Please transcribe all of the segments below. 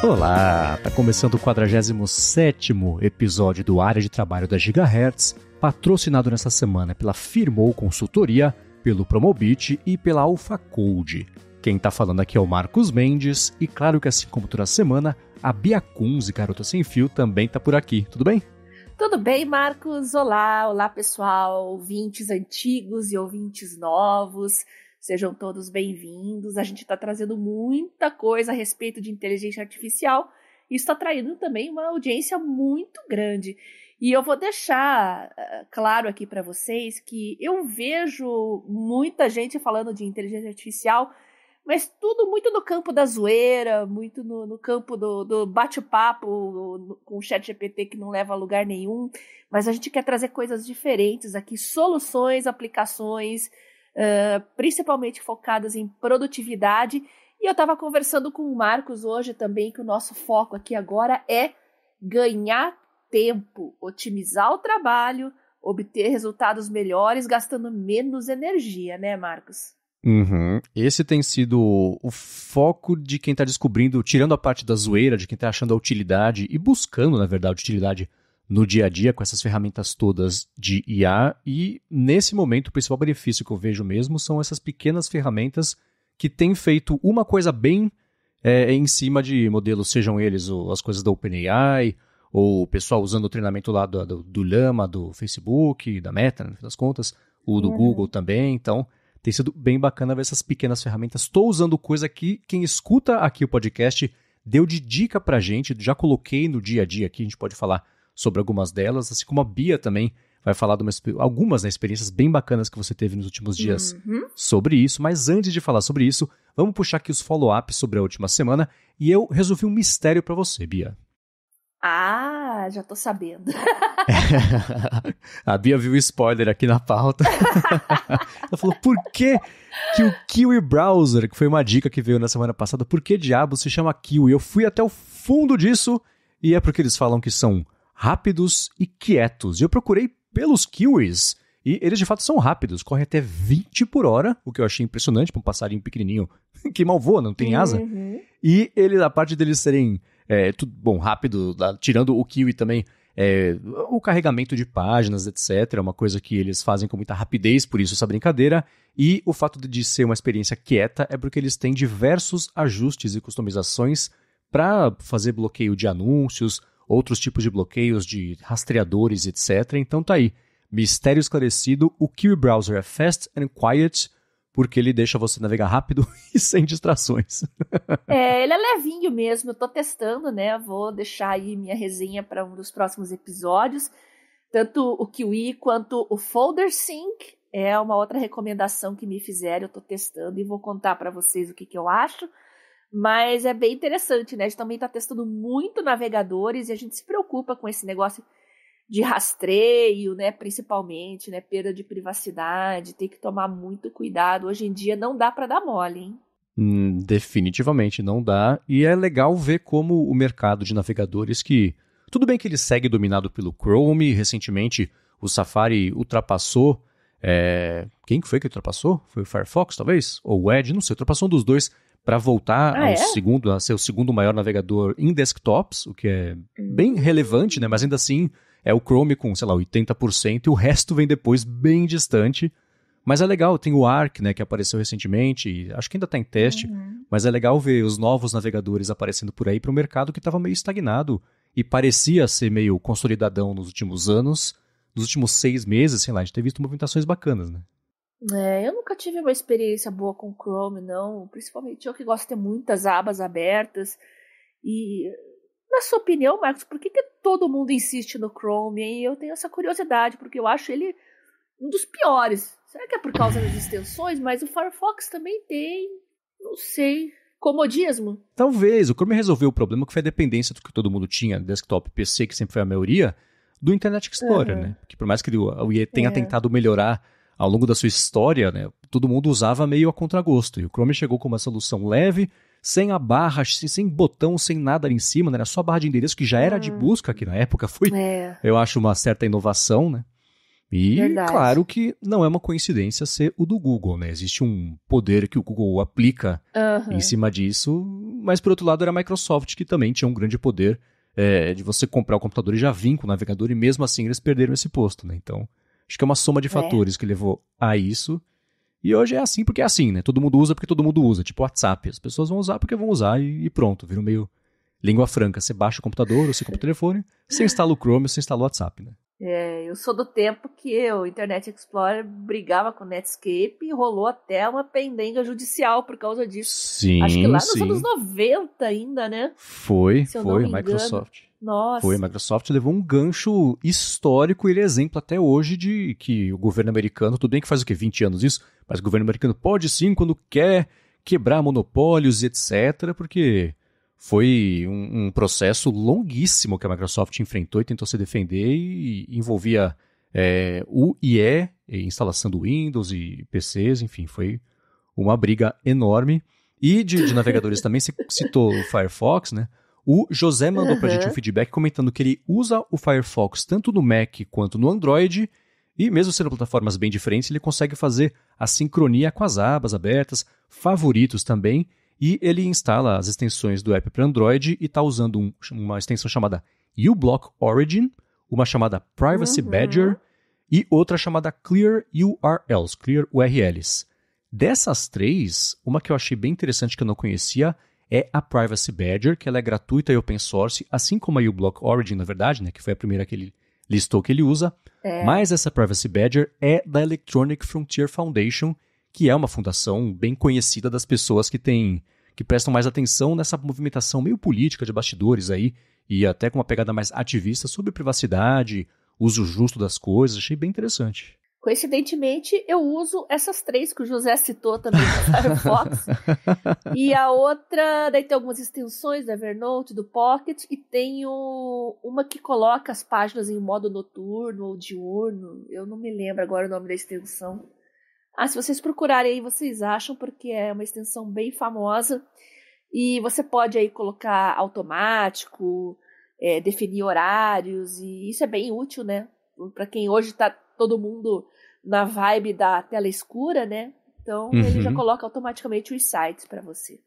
Olá, tá começando o 47º episódio do Área de Trabalho da Gigahertz, patrocinado nessa semana pela Firmou Consultoria, pelo Promobit e pela AlphaCode. Quem tá falando aqui é o Marcos Mendes e claro que assim como toda semana, a Bia Kunz e Garota Sem Fio também tá por aqui, tudo bem? Tudo bem, Marcos? Olá pessoal, ouvintes antigos e ouvintes novos. Sejam todos bem-vindos. A gente está trazendo muita coisa a respeito de inteligência artificial e está atraindo também uma audiência muito grande. E eu vou deixar claro aqui para vocês que eu vejo muita gente falando de inteligência artificial, mas tudo muito no campo da zoeira, muito no campo do bate-papo com o ChatGPT que não leva a lugar nenhum. Mas a gente quer trazer coisas diferentes aqui, soluções, aplicações, principalmente focadas em produtividade. E eu estava conversando com o Marcos hoje também, que o nosso foco aqui agora é ganhar tempo, otimizar o trabalho, obter resultados melhores, gastando menos energia, né, Marcos? Uhum. Esse tem sido o foco de quem está descobrindo, tirando a parte da zoeira, de quem está achando a utilidade e buscando, na verdade, utilidade no dia a dia com essas ferramentas todas de IA. E nesse momento o principal benefício que eu vejo mesmo são essas pequenas ferramentas que têm feito uma coisa bem em cima de modelos, sejam eles as coisas da OpenAI, ou o pessoal usando o treinamento lá do Llama, do Facebook, da Meta, no fim das contas, o do Google também. Então tem sido bem bacana ver essas pequenas ferramentas. Estou usando coisa que quem escuta aqui o podcast deu de dica pra gente, já coloquei no dia a dia aqui, a gente pode falar sobre algumas delas, assim como a Bia também vai falar de algumas experiências bem bacanas que você teve nos últimos dias sobre isso. Mas antes de falar sobre isso, vamos puxar aqui os follow-ups sobre a última semana e eu resolvi um mistério para você, Bia. Ah, já tô sabendo. A Bia viu o spoiler aqui na pauta. Ela falou, por que o Kiwi Browser, que foi uma dica que veio na semana passada, por que diabos se chama Kiwi? Eu fui até o fundo disso e é porque eles falam que são rápidos e quietos. E eu procurei pelos kiwis e eles de fato são rápidos, correm até 20 por hora, o que eu achei impressionante para um passarinho pequenininho que mal voa, não tem asa. E a parte deles serem tudo bom, rápido, tirando o kiwi também, o carregamento de páginas, etc. É uma coisa que eles fazem com muita rapidez, por isso essa brincadeira. E o fato de ser uma experiência quieta é porque eles têm diversos ajustes e customizações para fazer bloqueio de anúncios, outros tipos de bloqueios de rastreadores, etc. Então tá aí, mistério esclarecido, o Kiwi Browser é fast and quiet, porque ele deixa você navegar rápido e sem distrações. Ele é levinho mesmo, eu tô testando, né? Vou deixar aí minha resenha para um dos próximos episódios. Tanto o Kiwi quanto o Folder Sync é uma outra recomendação que me fizeram, eu tô testando e vou contar para vocês o que eu acho. Mas é bem interessante, né? A gente também está testando muito navegadores e a gente se preocupa com esse negócio de rastreio, né? Principalmente, né? Perda de privacidade, tem que tomar muito cuidado. Hoje em dia não dá para dar mole, hein? Definitivamente não dá. E é legal ver como o mercado de navegadores que... Tudo bem que ele segue dominado pelo Chrome. Recentemente o Safari ultrapassou... Quem foi que ultrapassou? Foi o Firefox, talvez? Ou o Edge? Não sei, ultrapassou um dos dois para voltar a ser o segundo maior navegador em desktops, o que é bem relevante, né? Mas ainda assim é o Chrome com, 80% e o resto vem depois bem distante. Mas é legal, tem o Arc, né, que apareceu recentemente, e acho que ainda está em teste, mas é legal ver os novos navegadores aparecendo por aí para um mercado que estava meio estagnado e parecia ser meio consolidadão nos últimos anos. Nos últimos 6 meses, sei lá, a gente tem visto movimentações bacanas, né? Eu nunca tive uma experiência boa com o Chrome, não. Principalmente eu que gosto de ter muitas abas abertas. E, na sua opinião, Marcos, por que todo mundo insiste no Chrome, hein? Eu tenho essa curiosidade, porque eu acho ele um dos piores. Será que é por causa das extensões? Mas o Firefox também tem, não sei, comodismo. Talvez. O Chrome resolveu o problema que foi a dependência do que todo mundo tinha, desktop, PC, que sempre foi a maioria, do Internet Explorer, né? Porque por mais que o IE tenha tentado melhorar ao longo da sua história, né, todo mundo usava meio a contragosto. E o Chrome chegou com uma solução leve, sem a barra, sem botão, sem nada ali em cima, né, era só a barra de endereço, que já era de busca, que na época foi, eu acho, uma certa inovação, né? E Verdade. claro que não é uma coincidência ser o do Google, né? Existe um poder que o Google aplica em cima disso, mas por outro lado era a Microsoft que também tinha um grande poder de você comprar o computador e já vir com o navegador, e mesmo assim eles perderam esse posto, né? Então, acho que é uma soma de fatores que levou a isso. E hoje é assim porque é assim, né? Todo mundo usa porque todo mundo usa, tipo WhatsApp. As pessoas vão usar porque vão usar e pronto, vira meio língua franca. Você baixa o computador, você compra o telefone, você instala o Chrome, você instala o WhatsApp, né? Eu sou do tempo que o Internet Explorer brigava com o Netscape e rolou até uma pendenga judicial por causa disso. Sim, acho que lá nos anos 90 ainda, né? Foi, Se eu não me engano. Microsoft. Nossa. Foi, a Microsoft levou um gancho histórico e ele é exemplo até hoje de que o governo americano, tudo bem que faz o quê, 20 anos isso, mas o governo americano pode sim quando quer quebrar monopólios e etc, porque foi um processo longuíssimo que a Microsoft enfrentou e tentou se defender e envolvia o IE, instalação do Windows e PCs, enfim, foi uma briga enorme. E de navegadores também, você citou o Firefox, né? O José mandou pra gente um feedback comentando que ele usa o Firefox tanto no Mac quanto no Android, e mesmo sendo plataformas bem diferentes, ele consegue fazer a sincronia com as abas abertas, favoritos também, e ele instala as extensões do app para Android e está usando uma extensão chamada uBlock Origin, uma chamada Privacy Badger e outra chamada Clear URLs, Clear URLs. Dessas três, uma que eu achei bem interessante que eu não conhecia é a Privacy Badger, que ela é gratuita e open source, assim como a uBlock Origin, na verdade, né, que foi a primeira que ele listou que ele usa. Mas essa Privacy Badger é da Electronic Frontier Foundation, que é uma fundação bem conhecida das pessoas que prestam mais atenção nessa movimentação meio política de bastidores aí, e até com uma pegada mais ativista sobre privacidade, uso justo das coisas. Achei bem interessante. Coincidentemente, eu uso essas três que o José citou também no Firefox. E a outra, daí tem algumas extensões do Evernote, do Pocket, e tenho uma que coloca as páginas em modo noturno ou diurno. Eu não me lembro agora o nome da extensão. Se vocês procurarem aí, vocês acham, porque é uma extensão bem famosa. E você pode aí colocar automático, definir horários, e isso é bem útil, né? Para quem hoje está todo mundo na vibe da tela escura, né? Então ele já coloca automaticamente os sites para você.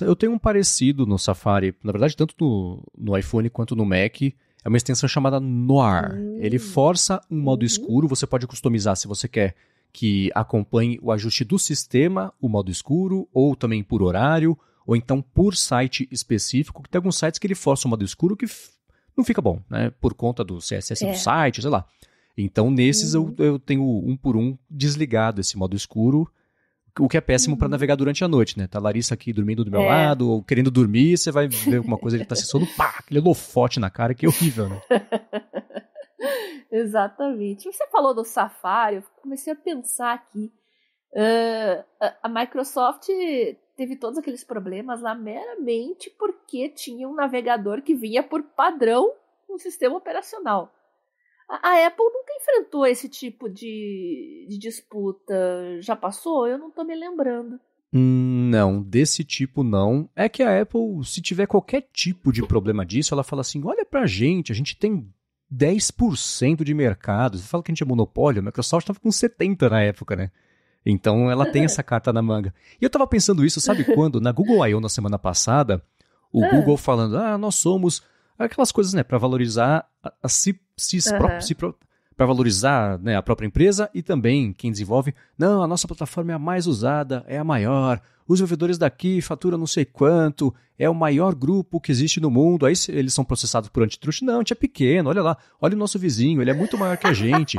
Eu tenho um parecido no Safari, na verdade tanto no iPhone quanto no Mac, é uma extensão chamada Noir. Ele força um modo escuro, você pode customizar se você quer que acompanhe o ajuste do sistema, o modo escuro, ou também por horário, ou então por site específico, que tem alguns sites que ele força o modo escuro que não fica bom, né? Por conta do CSS do site, sei lá. Então, nesses eu tenho um por um desligado esse modo escuro, o que é péssimo para navegar durante a noite, né? Tá a Larissa aqui dormindo do meu lado, ou querendo dormir, você vai ver alguma coisa, ele tá se sono, pá, aquele holofote na cara, que é horrível, né? Exatamente. Você falou do Safari, eu comecei a pensar aqui. A Microsoft teve todos aqueles problemas lá meramente porque tinha um navegador que vinha por padrão no sistema operacional. A Apple nunca enfrentou esse tipo de disputa. Já passou? Eu não tô me lembrando. Não, desse tipo não. É que a Apple, se tiver qualquer tipo de problema disso, ela fala assim, olha pra gente, a gente tem 10% de mercado. Você fala que a gente é monopólio, a Microsoft estava com 70% na época, né? Então ela tem essa carta na manga. E eu tava pensando isso, sabe quando? Na Google I.O. na semana passada, o Google falando, nós somos aquelas coisas, né, para valorizar para valorizar, né, a própria empresa e também quem desenvolve. Não, a nossa plataforma é a mais usada, é a maior. Os desenvolvedores daqui faturam não sei quanto, é o maior grupo que existe no mundo. Aí eles são processados por antitruste. Não, a gente é pequeno, olha lá, olha o nosso vizinho, ele é muito maior que a gente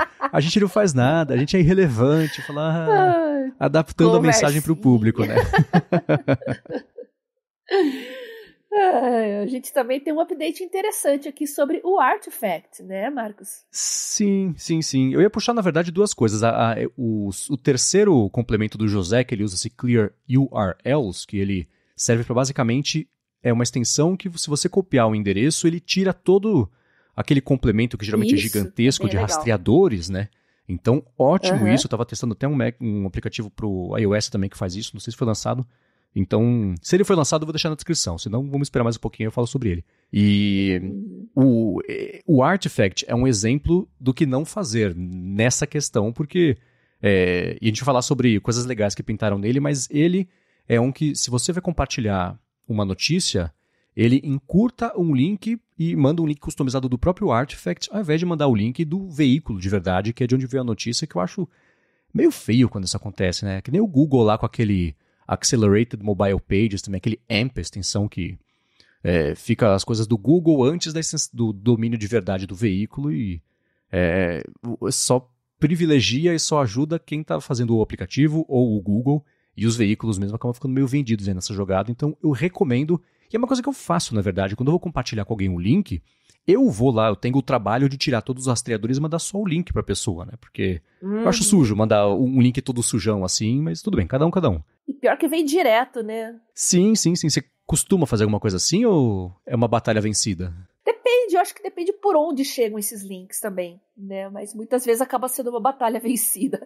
não faz nada, a gente é irrelevante. Falar, adaptando a mensagem para o público, né? A gente também tem um update interessante aqui sobre o Artifact, né, Marcos? Sim. Eu ia puxar, na verdade, duas coisas. O terceiro complemento do José, que ele usa esse Clear URLs, que ele serve para basicamente, é uma extensão que se você copiar o endereço, ele tira todo aquele complemento que geralmente é gigantesco de rastreadores, né? Então, ótimo isso. Eu estava testando até um aplicativo para o iOS também que faz isso, não sei se foi lançado. Então, se ele foi lançado, eu vou deixar na descrição. Senão, vamos esperar mais um pouquinho e eu falo sobre ele. E o Artifact é um exemplo do que não fazer nessa questão, porque... e a gente vai falar sobre coisas legais que pintaram nele, mas ele é um que, se você vai compartilhar uma notícia, ele encurta um link e manda um link customizado do próprio Artifact, ao invés de mandar o link do veículo de verdade, que é de onde veio a notícia, que eu acho meio feio quando isso acontece, né? Que nem o Google lá com aquele Accelerated Mobile Pages, também aquele AMP, extensão que fica as coisas do Google antes do domínio de verdade do veículo e só privilegia e só ajuda quem está fazendo o aplicativo ou o Google, e os veículos mesmo acabam ficando meio vendidos aí nessa jogada. Então eu recomendo, e é uma coisa que eu faço na verdade, quando eu vou compartilhar com alguém um link, eu vou lá, eu tenho o trabalho de tirar todos os rastreadores e mandar só o link para a pessoa, né? Porque eu acho sujo mandar um link todo sujão assim, mas tudo bem, cada um. E pior que vem direto, né? Sim. Você costuma fazer alguma coisa assim ou é uma batalha vencida? Depende, eu acho que depende por onde chegam esses links também, né? Mas muitas vezes acaba sendo uma batalha vencida.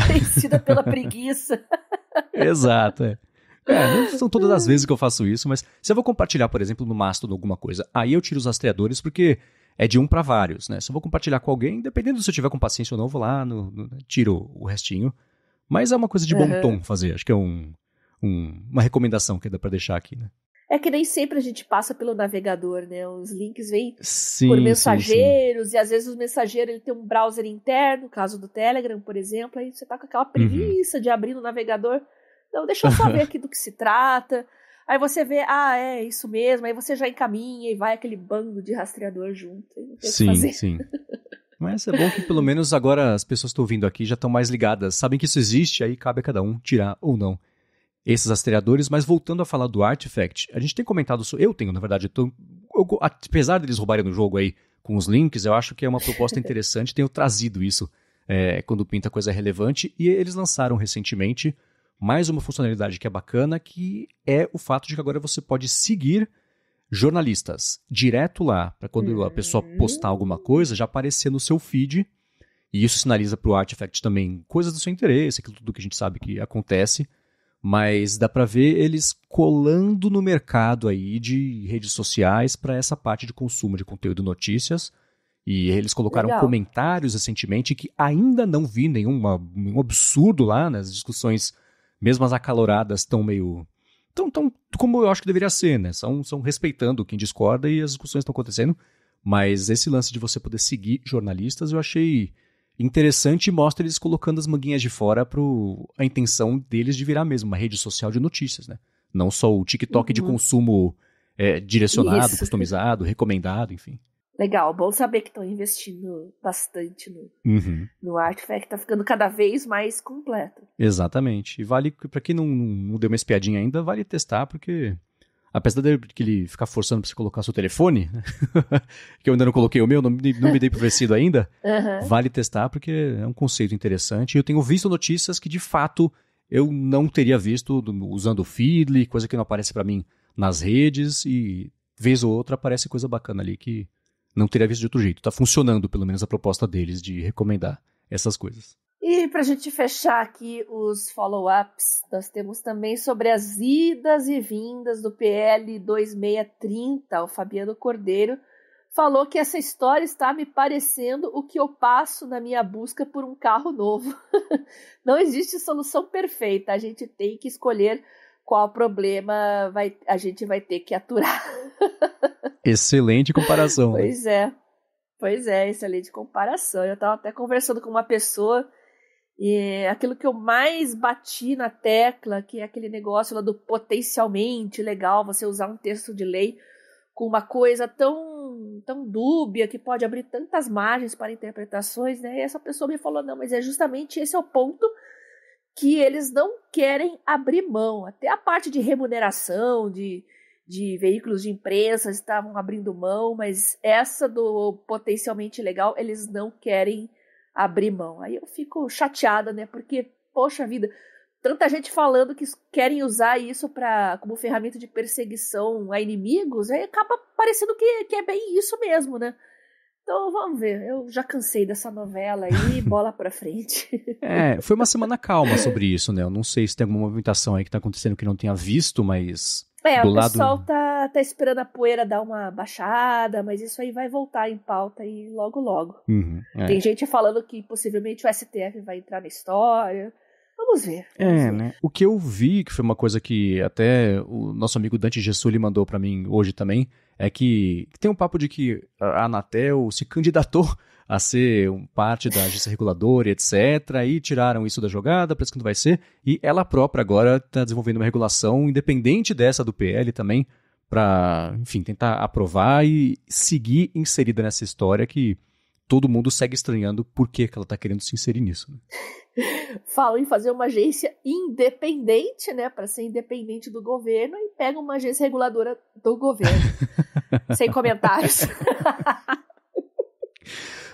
Vencida pela preguiça. Exato, não são todas as vezes que eu faço isso, mas se eu vou compartilhar, por exemplo, no Mastodon alguma coisa, aí eu tiro os rastreadores porque é de um para vários, né? Se eu vou compartilhar com alguém, dependendo se eu tiver com paciência ou não, eu vou lá, tiro o restinho. Mas é uma coisa de bom tom fazer, acho que é uma recomendação que dá para deixar aqui, né? É que nem sempre a gente passa pelo navegador, né? Os links vêm por mensageiros, e às vezes o mensageiro ele tem um browser interno, no caso do Telegram, por exemplo, aí você tá com aquela preguiça de abrir no navegador. Não, deixa eu só ver aqui do que se trata. Aí você vê, é isso mesmo, aí você já encaminha e vai aquele bando de rastreador junto. Não tem o que fazer. Sim. Mas é bom que pelo menos agora as pessoas que estão ouvindo aqui já estão mais ligadas, sabem que isso existe, aí cabe a cada um tirar ou não esses rastreadores. Mas voltando a falar do Artifact, a gente tem comentado, eu tenho na verdade, apesar deles roubarem no jogo aí com os links, eu acho que é uma proposta interessante, tenho trazido isso quando pinta coisa relevante, e eles lançaram recentemente mais uma funcionalidade que é bacana, que é o fato de que agora você pode seguir jornalistas direto lá, para quando a pessoa postar alguma coisa, já aparecer no seu feed, e isso sinaliza para o Artifact também coisas do seu interesse, aquilo tudo que a gente sabe que acontece, mas dá para ver eles colando no mercado aí de redes sociais para essa parte de consumo de conteúdo e notícias, e eles colocaram comentários recentemente que ainda não vi nenhum absurdo lá nas discussões, mesmo as acaloradas, estão meio... Tão como eu acho que deveria ser, né? São respeitando quem discorda e as discussões estão acontecendo. Mas esse lance de você poder seguir jornalistas eu achei interessante e mostra eles colocando as manguinhas de fora para a intenção deles de virar mesmo uma rede social de notícias, né? Não só o TikTok de consumo direcionado, customizado, recomendado, enfim. Legal, bom saber que estão investindo bastante no Artifact, tá ficando cada vez mais completo. Exatamente, e vale, pra quem não deu uma espiadinha ainda, vale testar, porque apesar de ele ficar forçando pra você colocar seu telefone, que eu ainda não coloquei o meu, não me dei pro ainda, vale testar, porque é um conceito interessante, e eu tenho visto notícias que de fato eu não teria visto usando o Feedly, coisa que não aparece pra mim nas redes, e vez ou outra aparece coisa bacana ali que não teria visto de outro jeito. Tá funcionando, pelo menos, a proposta deles de recomendar essas coisas. E pra gente fechar aqui os follow-ups, nós temos também sobre as idas e vindas do PL 2630. O Fabiano Cordeiro falou que essa história está me parecendo o que eu passo na minha busca por um carro novo. Não existe solução perfeita, a gente tem que escolher qual problema a gente vai ter que aturar. Excelente comparação. Pois é, excelente comparação. Eu estava até conversando com uma pessoa e aquilo que eu mais bati na tecla, que é aquele negócio lá do potencialmente legal, você usar um texto de lei com uma coisa tão dúbia, que pode abrir tantas margens para interpretações, né? E essa pessoa me falou, não, mas é justamente esse é o ponto que eles não querem abrir mão. Até a parte de remuneração, de veículos de imprensa estavam abrindo mão, mas essa do potencialmente legal, eles não querem abrir mão. Aí eu fico chateada, né? Porque, poxa vida, tanta gente falando que querem usar isso como ferramenta de perseguição a inimigos, aí acaba parecendo que é bem isso mesmo, né? Então vamos ver, eu já cansei dessa novela aí, bola pra frente. Foi uma semana calma sobre isso, né? Eu não sei se tem alguma movimentação aí que tá acontecendo que eu não tenha visto, mas do O lado... pessoal tá esperando a poeira dar uma baixada, mas isso aí vai voltar em pauta aí logo logo. Tem gente falando que possivelmente o STF vai entrar na história. Vamos ver. Né? O que eu vi, que foi uma coisa que até o nosso amigo Dante Gessuli mandou pra mim hoje também, é que tem um papo de que a Anatel se candidatou a ser parte da agência reguladora, etc. E tiraram isso da jogada, parece que não vai ser. E ela própria agora está desenvolvendo uma regulação independente dessa do PL também, para, enfim, tentar aprovar e seguir inserida nessa história que todo mundo segue estranhando por que ela está querendo se inserir nisso. Né? Falam em fazer uma agência independente, né, para ser independente do governo, e pega uma agência reguladora do governo. Sem comentários.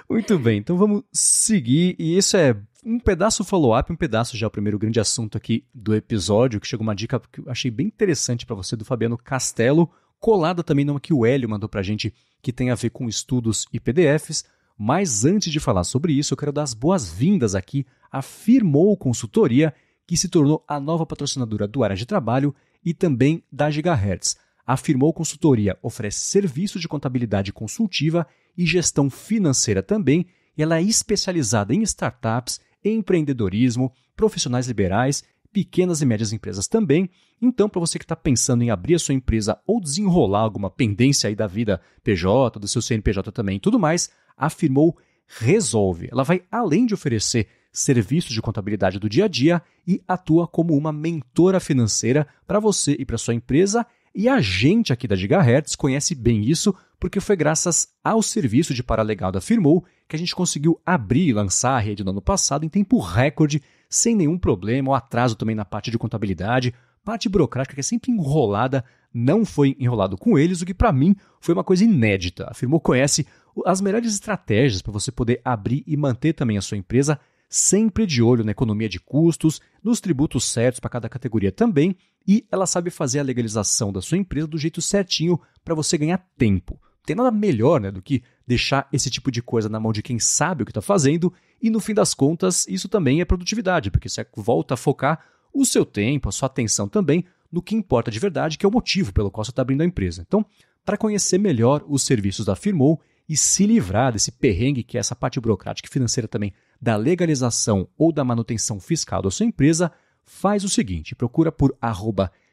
Muito bem, então vamos seguir, e isso é um pedaço follow-up, um pedaço já o primeiro grande assunto aqui do episódio, que chegou uma dica que eu achei bem interessante para você, do Fabiano Castelo, colada também numa que o Hélio mandou pra gente, que tem a ver com estudos e PDFs. Mas antes de falar sobre isso, eu quero dar as boas-vindas aqui à Firmou Consultoria, que se tornou a nova patrocinadora do Área de Trabalho e também da Gigahertz. A Firmou Consultoria oferece serviços de contabilidade consultiva e gestão financeira também, e ela é especializada em startups, empreendedorismo, profissionais liberais, pequenas e médias empresas também. Então, para você que está pensando em abrir a sua empresa ou desenrolar alguma pendência aí da vida PJ, do seu CNPJ também e tudo mais, a Firmou resolve. Ela vai além de oferecer serviços de contabilidade do dia a dia e atua como uma mentora financeira para você e para sua empresa. E a gente aqui da Gigahertz conhece bem isso, porque foi graças ao serviço de paralegal da Firmou que a gente conseguiu abrir e lançar a rede no ano passado em tempo recorde, sem nenhum problema ou atraso também na parte de contabilidade. Parte burocrática que é sempre enrolada, não foi enrolado com eles, o que para mim foi uma coisa inédita. A Firmou conhece as melhores estratégias para você poder abrir e manter também a sua empresa, sempre de olho na economia de custos, nos tributos certos para cada categoria também, e ela sabe fazer a legalização da sua empresa do jeito certinho para você ganhar tempo. Não tem nada melhor, né, do que deixar esse tipo de coisa na mão de quem sabe o que está fazendo, e no fim das contas isso também é produtividade, porque você volta a focar o seu tempo, a sua atenção também no que importa de verdade, que é o motivo pelo qual você está abrindo a empresa. Então, para conhecer melhor os serviços da Firmou e se livrar desse perrengue que é essa parte burocrática e financeira também da legalização ou da manutenção fiscal da sua empresa, faz o seguinte, procura por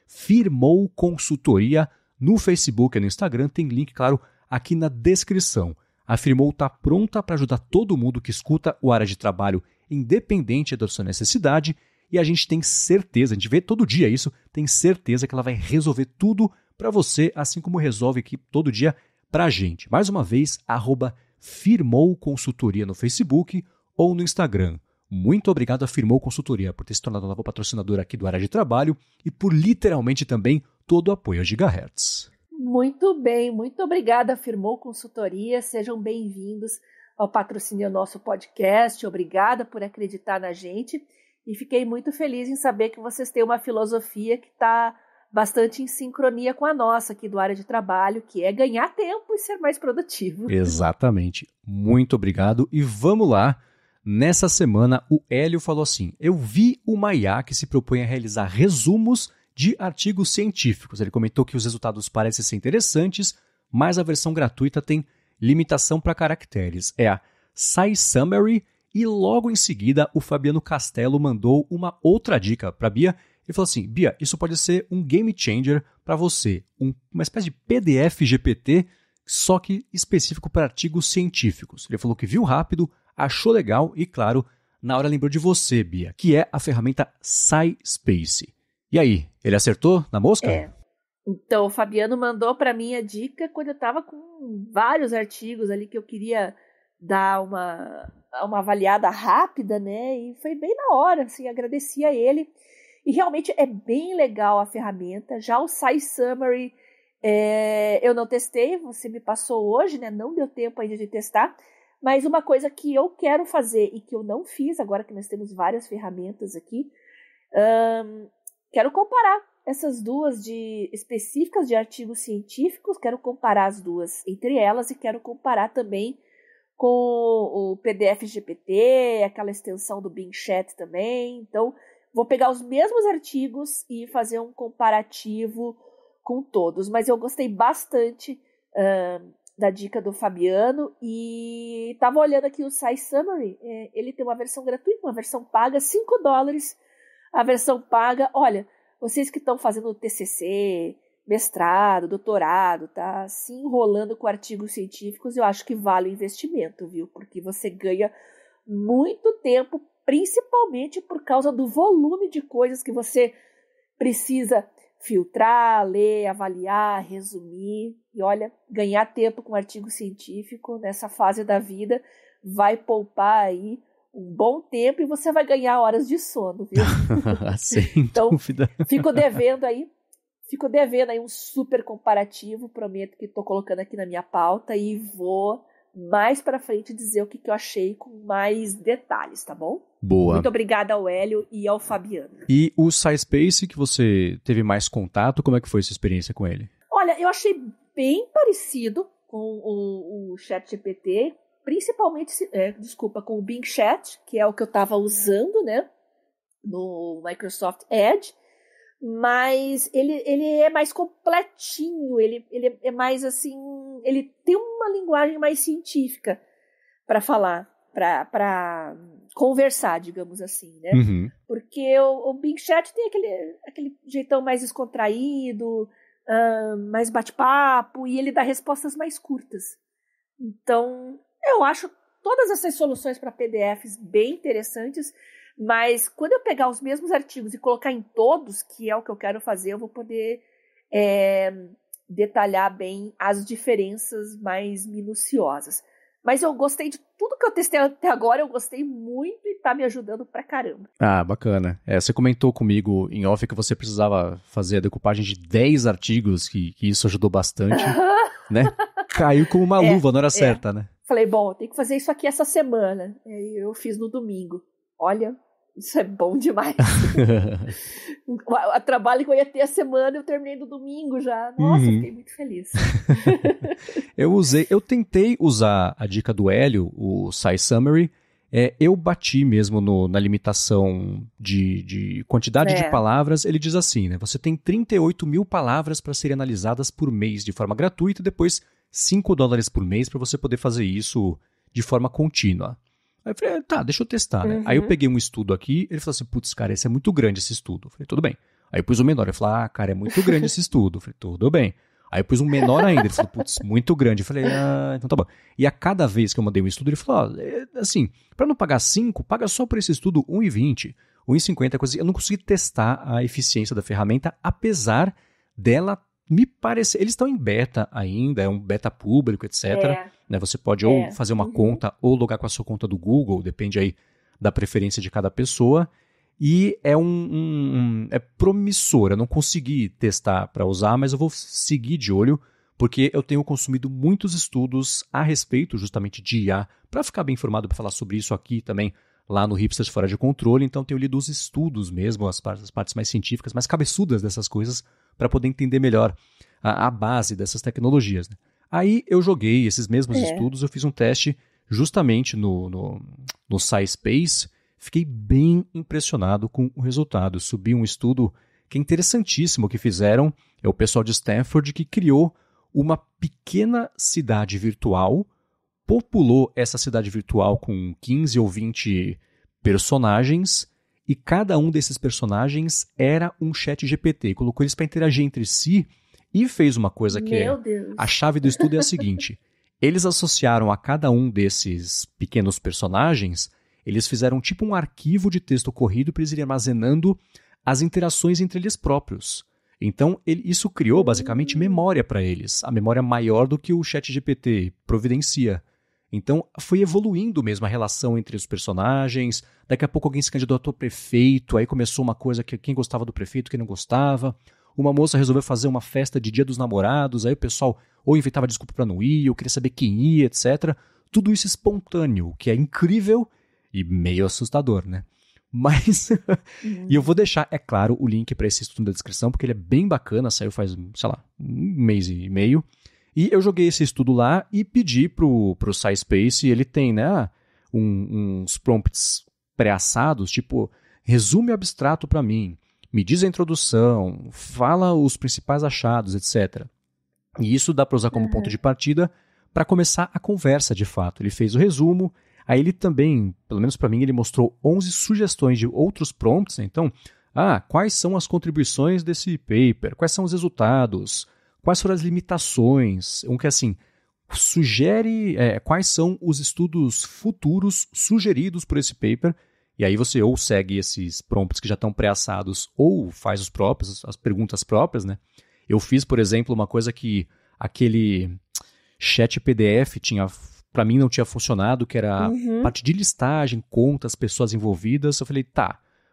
@Firmou Consultoria no Facebook e no Instagram, tem link, claro, aqui na descrição. A Firmou está pronta para ajudar todo mundo que escuta o Área de Trabalho, independente da sua necessidade, e a gente tem certeza, a gente vê todo dia isso, tem certeza que ela vai resolver tudo para você, assim como resolve aqui todo dia para a gente. Mais uma vez, @Firmou Consultoria no Facebook ou no Instagram. Muito obrigado a Firmou Consultoria por ter se tornado a nova patrocinadora aqui do Área de Trabalho e por literalmente também todo o apoio a Gigahertz. Muito bem, muito obrigada, Firmou Consultoria. Sejam bem-vindos ao patrocínio do nosso podcast. Obrigada por acreditar na gente. E fiquei muito feliz em saber que vocês têm uma filosofia que está bastante em sincronia com a nossa aqui do Área de Trabalho, que é ganhar tempo e ser mais produtivo. Exatamente. Muito obrigado. E vamos lá. Nessa semana, o Hélio falou assim: eu vi uma IA que se propõe a realizar resumos de artigos científicos. Ele comentou que os resultados parecem ser interessantes, mas a versão gratuita tem limitação para caracteres. É a SciSummary. E logo em seguida, o Fabiano Castelo mandou uma outra dica para a Bia. Ele falou assim: Bia, isso pode ser um game changer para você. Uma espécie de PDF GPT, só que específico para artigos científicos. Ele falou que viu rápido, achou legal e, claro, na hora lembrou de você, Bia, que é a ferramenta SciSpace. E aí, ele acertou na mosca? Então, o Fabiano mandou para mim a dica quando eu estava com vários artigos ali que eu queria dar uma avaliada rápida, né? E foi bem na hora, assim, agradeci a ele. E realmente é bem legal a ferramenta. Já o SciSummary eu não testei, você me passou hoje, né? Não deu tempo ainda de testar. Mas uma coisa que eu quero fazer e que eu não fiz, agora que nós temos várias ferramentas aqui, quero comparar essas duas específicas de artigos científicos, quero comparar as duas entre elas e quero comparar também com o PDF GPT, aquela extensão do Bing Chat também. Então, vou pegar os mesmos artigos e fazer um comparativo com todos. Mas eu gostei bastante da dica do Fabiano e estava olhando aqui o SciSummary. Ele tem uma versão gratuita, uma versão paga, $5. A versão paga, olha, vocês que estão fazendo TCC, mestrado, doutorado, tá se enrolando com artigos científicos, eu acho que vale o investimento, viu? Porque você ganha muito tempo, principalmente por causa do volume de coisas que você precisa filtrar, ler, avaliar, resumir. E olha, ganhar tempo com artigo científico nessa fase da vida vai poupar aí um bom tempo e você vai ganhar horas de sono, viu? Sem dúvida. Fico devendo aí um super comparativo, prometo que estou colocando aqui na minha pauta e vou mais para frente dizer o que eu achei com mais detalhes, tá bom? Boa. Muito obrigada ao Hélio e ao Fabiano. E o SciSpace, que você teve mais contato, como é que foi essa experiência com ele? Olha, eu achei bem parecido com o ChatGPT, principalmente, com o Bing Chat, que é o que eu estava usando, né, no Microsoft Edge, mas ele é mais completinho, ele é mais assim, ele tem uma linguagem mais científica para falar, para conversar, digamos assim, né? Uhum. Porque o Bing Chat tem aquele jeitão mais descontraído, mais bate-papo, e ele dá respostas mais curtas. Então, eu acho todas essas soluções para PDFs bem interessantes, mas quando eu pegar os mesmos artigos e colocar em todos, que é o que eu quero fazer, eu vou poder detalhar bem as diferenças mais minuciosas. Mas eu gostei de tudo que eu testei até agora, eu gostei muito e tá me ajudando pra caramba. Ah, bacana. Você comentou comigo em off que você precisava fazer a decupagem de 10 artigos, que isso ajudou bastante, né? Caiu como uma luva na hora certa, né? Falei, bom, tem que fazer isso aqui essa semana. E eu fiz no domingo. Olha, isso é bom demais. O trabalho que eu ia ter a semana, eu terminei no domingo já. Nossa, fiquei muito feliz. Eu tentei usar a dica do Hélio, o SciSummary. Eu bati mesmo na limitação de quantidade de palavras. Ele diz assim, né? Você tem 38 mil palavras para serem analisadas por mês de forma gratuita e depois $5 por mês para você poder fazer isso de forma contínua. Aí eu falei, tá, deixa eu testar, né? Aí eu peguei um estudo aqui, ele falou assim, putz, cara, esse é muito grande esse estudo. Eu falei, tudo bem. Aí eu pus o menor, ele falou, cara, é muito grande esse estudo. Eu falei, tudo bem. Aí eu pus um menor ainda, ele falou, putz, muito grande. Eu falei, então tá bom. E a cada vez que eu mandei um estudo, ele falou, assim, pra não pagar 5, paga só por esse estudo R$1,20, R$1,50, coisa assim. Eu não consegui testar a eficiência da ferramenta, apesar dela me parecer... Eles estão em beta ainda, é um beta público, etc. Né? Você pode ou fazer uma conta ou logar com a sua conta do Google, depende aí da preferência de cada pessoa. E é promissor. Eu não consegui testar para usar, mas eu vou seguir de olho, porque eu tenho consumido muitos estudos a respeito justamente de IA, para ficar bem informado, para falar sobre isso aqui também, lá no Hipsters Fora de Controle. Então tenho lido os estudos mesmo, as partes mais científicas, mais cabeçudas dessas coisas, para poder entender melhor a base dessas tecnologias, né? Aí eu joguei esses mesmos estudos, eu fiz um teste justamente no SciSpace. Fiquei bem impressionado com o resultado. Subi um estudo que é interessantíssimo que fizeram, é o pessoal de Stanford que criou uma pequena cidade virtual, populou essa cidade virtual com 15 ou 20 personagens, e cada um desses personagens era um chat GPT. Colocou eles para interagir entre si e fez uma coisa que a chave do estudo é a seguinte. Eles associaram a cada um desses pequenos personagens, eles fizeram tipo um arquivo de texto corrido para eles irem armazenando as interações entre eles próprios. Então, isso criou basicamente memória para eles, a memória maior do que o ChatGPT providencia. Então, foi evoluindo mesmo a relação entre os personagens. Daqui a pouco alguém se candidatou a prefeito, aí começou uma coisa que quem gostava do prefeito, quem não gostava. Uma moça resolveu fazer uma festa de Dia dos Namorados, aí o pessoal ou inventava desculpa para não ir, ou queria saber quem ia, etc. Tudo isso espontâneo, que é incrível e meio assustador, né? Mas, e eu vou deixar, é claro, o link para esse estudo na descrição, porque ele é bem bacana, saiu faz, sei lá, 1 mês e meio. E eu joguei esse estudo lá e pedi pro SciSpace, ele tem, né, uns prompts pré-assados, tipo, resume abstrato para mim, me diz a introdução, fala os principais achados, etc. E isso dá para usar como ponto de partida para começar a conversa de fato. Ele fez o resumo, aí ele também, pelo menos para mim, ele mostrou 11 sugestões de outros prompts, né? Então, quais são as contribuições desse paper? Quais são os resultados? Quais foram as limitações? Um que assim, sugere quais são os estudos futuros sugeridos por esse paper, e aí você ou segue esses prompts que já estão pré-assados ou faz os próprios, as perguntas próprias, né? Eu fiz, por exemplo, uma coisa que aquele chat PDF para mim não tinha funcionado, que era a parte de listagem, contas, pessoas envolvidas. Eu falei,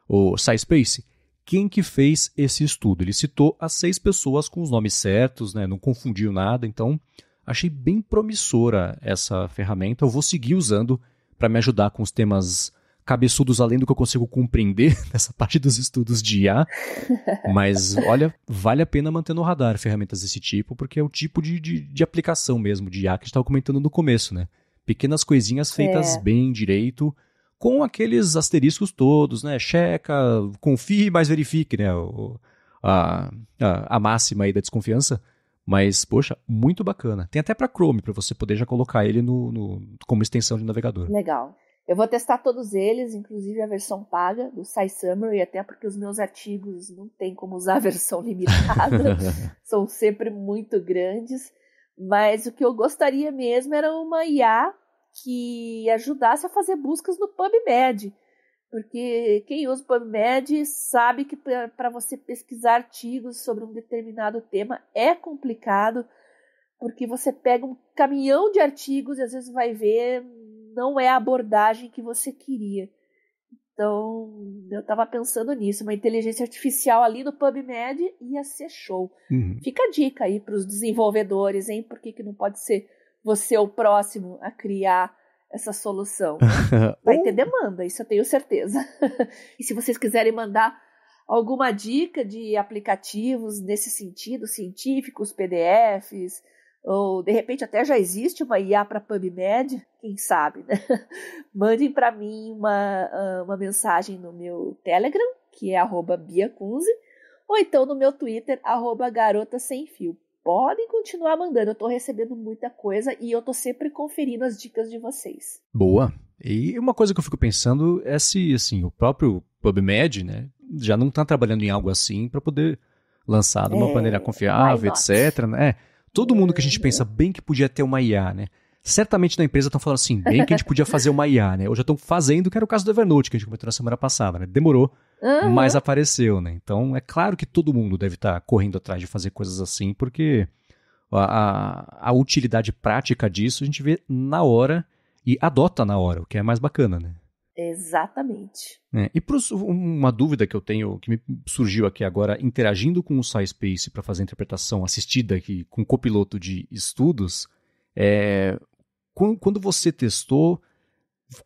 o SciSpace, quem que fez esse estudo? Ele citou as 6 pessoas com os nomes certos, né? Não confundiu nada, então achei bem promissora essa ferramenta. Eu vou seguir usando para me ajudar com os temas cabeçudos além do que eu consigo compreender nessa parte dos estudos de IA. Mas, olha, vale a pena manter no radar ferramentas desse tipo, porque é o tipo de aplicação mesmo de IA que a gente estava comentando no começo, né? Pequenas coisinhas feitas bem direito, com aqueles asteriscos todos, né? Checa, confie, mas verifique, né? A máxima aí da desconfiança. Mas, poxa, muito bacana. Tem até para Chrome, para você poder já colocar ele como extensão de navegador. Legal. Eu vou testar todos eles, inclusive a versão paga do SciSummary, até porque os meus artigos não tem como usar a versão limitada, são sempre muito grandes. Mas o que eu gostaria mesmo era uma IA que ajudasse a fazer buscas no PubMed, porque quem usa o PubMed sabe que para você pesquisar artigos sobre um determinado tema é complicado, porque você pega um caminhão de artigos e às vezes vai ver, não é a abordagem que você queria. Então, eu estava pensando nisso, uma inteligência artificial ali no PubMed ia ser show. Fica a dica aí para os desenvolvedores, hein? Por que não pode ser você o próximo a criar essa solução? Vai ter demanda, isso eu tenho certeza. E se vocês quiserem mandar alguma dica de aplicativos nesse sentido, científicos, PDFs, ou de repente até já existe uma IA para PubMed, quem sabe, né? Mandem para mim uma mensagem no meu Telegram, que é @biacunze, ou então no meu Twitter, @garota-sem-fio. Podem continuar mandando, eu estou recebendo muita coisa e eu estou sempre conferindo as dicas de vocês. Boa. E uma coisa que eu fico pensando é se assim, o próprio PubMed, né, já não está trabalhando em algo assim para poder lançar de uma maneira confiável, etc. Né? Todo mundo que a gente pensa bem que podia ter uma IA, né? Certamente na empresa estão falando assim, bem que a gente podia fazer uma IA, né? Ou já estão fazendo, que era o caso do Evernote, que a gente comentou na semana passada, né? Demorou, mas apareceu, né? Então, é claro que todo mundo deve estar correndo atrás de fazer coisas assim, porque a utilidade prática disso a gente vê na hora e adota na hora, o que é mais bacana, né? Exatamente. E uma dúvida que eu tenho, que me surgiu aqui agora, interagindo com o SciSpace para fazer a interpretação assistida aqui com o copiloto de estudos, quando você testou,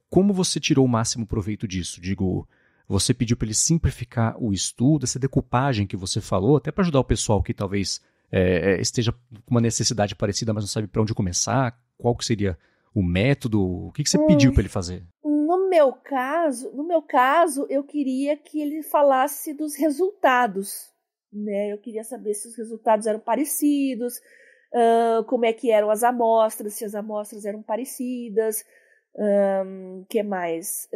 como você tirou o máximo proveito disso? Digo, você pediu para ele simplificar o estudo, essa decupagem que você falou, até para ajudar o pessoal que talvez esteja com uma necessidade parecida, mas não sabe para onde começar, qual que seria o método, o que você pediu para ele fazer? No meu caso, eu queria que ele falasse dos resultados, né? Eu queria saber se os resultados eram parecidos, como é que eram as amostras, se as amostras eram parecidas, que mais?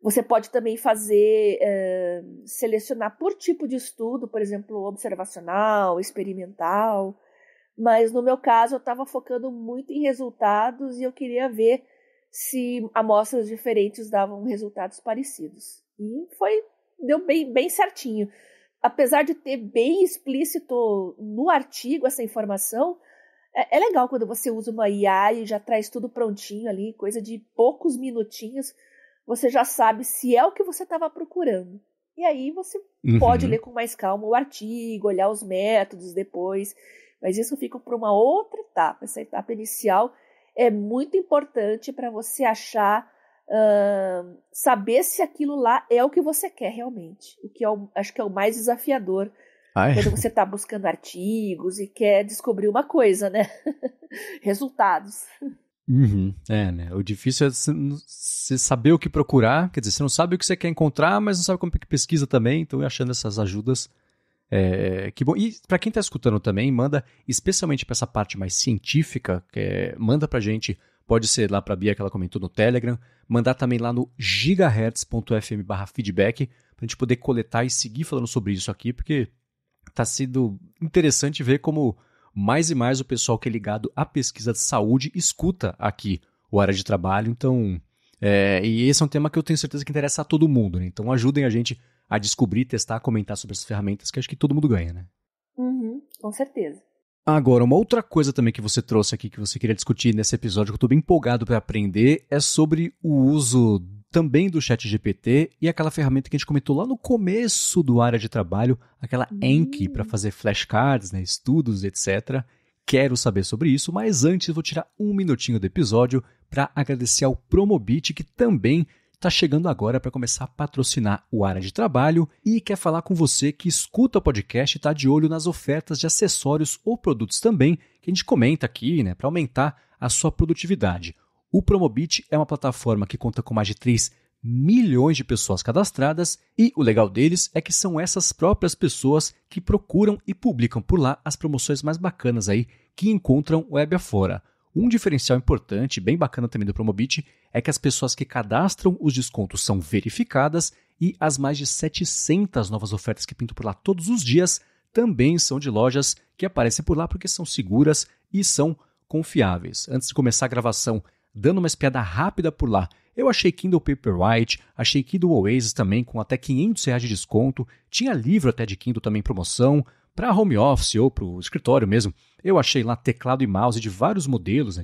Você pode também fazer, selecionar por tipo de estudo, por exemplo, observacional, experimental, mas no meu caso eu estava focando muito em resultados e eu queria ver se amostras diferentes davam resultados parecidos. E deu bem certinho. Apesar de ter bem explícito no artigo essa informação, é legal quando você usa uma IA e já traz tudo prontinho ali, coisa de poucos minutinhos, você já sabe se é o que você estava procurando. E aí você pode ler com mais calma o artigo, olhar os métodos depois, mas isso fica para uma outra etapa. Essa etapa inicial é muito importante para você achar, saber se aquilo lá é o que você quer realmente. O que acho que é o mais desafiador Ah, é? Quando você está buscando artigos e quer descobrir uma coisa, né? Resultados. Uhum, né? O difícil é você saber o que procurar, quer dizer, você não sabe o que você quer encontrar, mas não sabe como que pesquisa também, então achando essas ajudas, que bom. E para quem está escutando também, manda, especialmente para essa parte mais científica, manda pra gente, pode ser lá pra Bia que ela comentou no Telegram, mandar também lá no gigahertz.fm/feedback, pra gente poder coletar e seguir falando sobre isso aqui, porque tá sendo interessante ver como mais e mais o pessoal que é ligado à pesquisa de saúde escuta aqui o Área de Trabalho. Então, e esse é um tema que eu tenho certeza que interessa a todo mundo, né? Então ajudem a gente a descobrir, testar, comentar sobre essas ferramentas, que acho que todo mundo ganha, né? Uhum, com certeza. Agora, uma outra coisa também que você trouxe aqui, que você queria discutir nesse episódio, que eu estou bem empolgado para aprender, é sobre o uso também do ChatGPT e aquela ferramenta que a gente comentou lá no começo do Área de Trabalho, aquela Anki para fazer flashcards, né, estudos, etc. Quero saber sobre isso, mas antes eu vou tirar um minutinho do episódio para agradecer ao Promobit, que também está chegando agora para começar a patrocinar o Área de Trabalho e quer falar com você que escuta o podcast e está de olho nas ofertas de acessórios ou produtos também que a gente comenta aqui, né, para aumentar a sua produtividade. O Promobit é uma plataforma que conta com mais de 3 milhões de pessoas cadastradas e o legal deles é que são essas próprias pessoas que procuram e publicam por lá as promoções mais bacanas aí que encontram web afora. Um diferencial importante, bem bacana também do Promobit, é que as pessoas que cadastram os descontos são verificadas e as mais de 700 novas ofertas que pintam por lá todos os dias também são de lojas que aparecem por lá porque são seguras e são confiáveis. Antes de começar a gravação, dando uma espiada rápida por lá, eu achei Kindle Paperwhite, achei Kindle Oasis também com até R$500 de desconto, tinha livro até de Kindle também em promoção, para home office ou para o escritório mesmo. Eu achei lá teclado e mouse de vários modelos,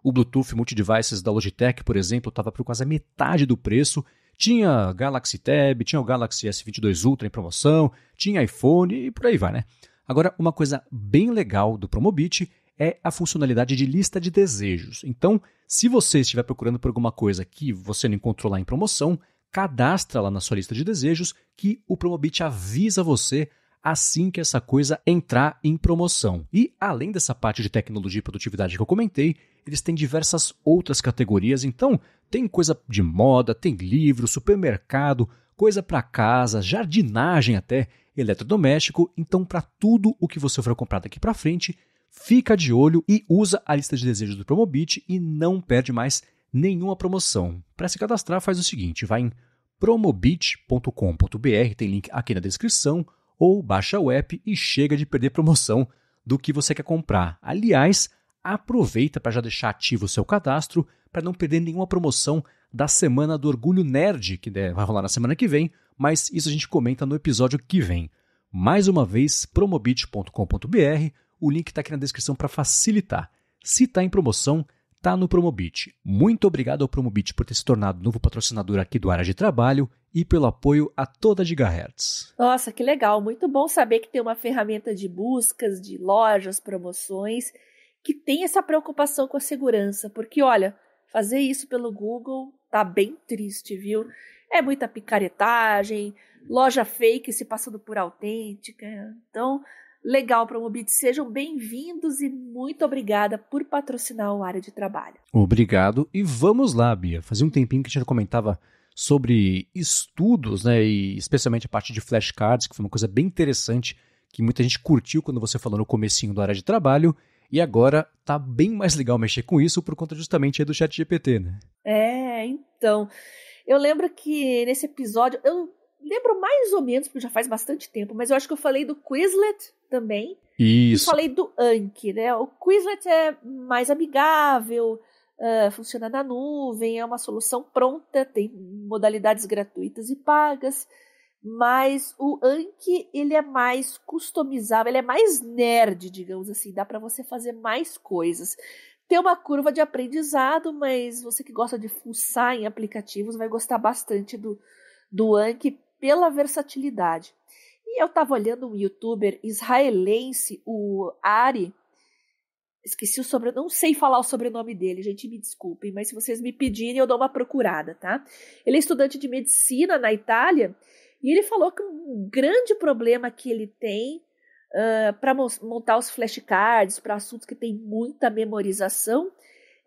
o Bluetooth Multidevices da Logitech, por exemplo, estava por quase a metade do preço. Tinha Galaxy Tab, tinha o Galaxy S22 Ultra em promoção, tinha iPhone e por aí vai, né? Agora, uma coisa bem legal do Promobit é a funcionalidade de lista de desejos. Então, se você estiver procurando por alguma coisa que você não encontrou lá em promoção, cadastra lá na sua lista de desejos que o Promobit avisa você assim que essa coisa entrar em promoção. E, além dessa parte de tecnologia e produtividade que eu comentei, eles têm diversas outras categorias. Então, tem coisa de moda, tem livro, supermercado, coisa para casa, jardinagem até, eletrodoméstico. Então, para tudo o que você for comprar daqui para frente, fica de olho e usa a lista de desejos do Promobit e não perde mais nenhuma promoção. Para se cadastrar, faz o seguinte, vai em promobit.com.br, tem link aqui na descrição, ou baixa o app e chega de perder promoção do que você quer comprar. Aliás, aproveita para já deixar ativo o seu cadastro para não perder nenhuma promoção da Semana do Orgulho Nerd, que vai rolar na semana que vem, mas isso a gente comenta no episódio que vem. Mais uma vez, promobit.com.br, o link está aqui na descrição para facilitar. Se está em promoção, está no Promobit. Muito obrigado ao Promobit por ter se tornado novo patrocinador aqui do Área de Trabalho e pelo apoio a toda a Gigahertz. Nossa, que legal. Muito bom saber que tem uma ferramenta de buscas, de lojas, promoções, que tem essa preocupação com a segurança. Porque, olha, fazer isso pelo Google tá bem triste, viu? É muita picaretagem, loja fake se passando por autêntica. Então, legal, Promobit. Sejam bem-vindos e muito obrigada por patrocinar o Área de Trabalho. Obrigado. E vamos lá, Bia. Fazia um tempinho que a gente já comentava sobre estudos, né, e especialmente a parte de flashcards, que foi uma coisa bem interessante, que muita gente curtiu quando você falou no comecinho do Área de Trabalho, e agora tá bem mais legal mexer com isso por conta justamente aí do ChatGPT, né? Então, eu lembro que nesse episódio, eu lembro mais ou menos, porque já faz bastante tempo, mas eu acho que eu falei do Quizlet também. Isso. E falei do Anki, né? O Quizlet é mais amigável, funciona na nuvem, é uma solução pronta, tem modalidades gratuitas e pagas, mas o Anki, ele é mais customizável, ele é mais nerd, digamos assim, dá para você fazer mais coisas. Tem uma curva de aprendizado, mas você que gosta de fuçar em aplicativos vai gostar bastante do Anki pela versatilidade. E eu estava olhando um youtuber israelense, o Ari, esqueci o sobrenome, não sei falar o sobrenome dele, gente, me desculpem, mas se vocês me pedirem eu dou uma procurada, tá? Ele é estudante de medicina na Itália E ele falou que um grande problema que ele tem para montar os flashcards para assuntos que tem muita memorização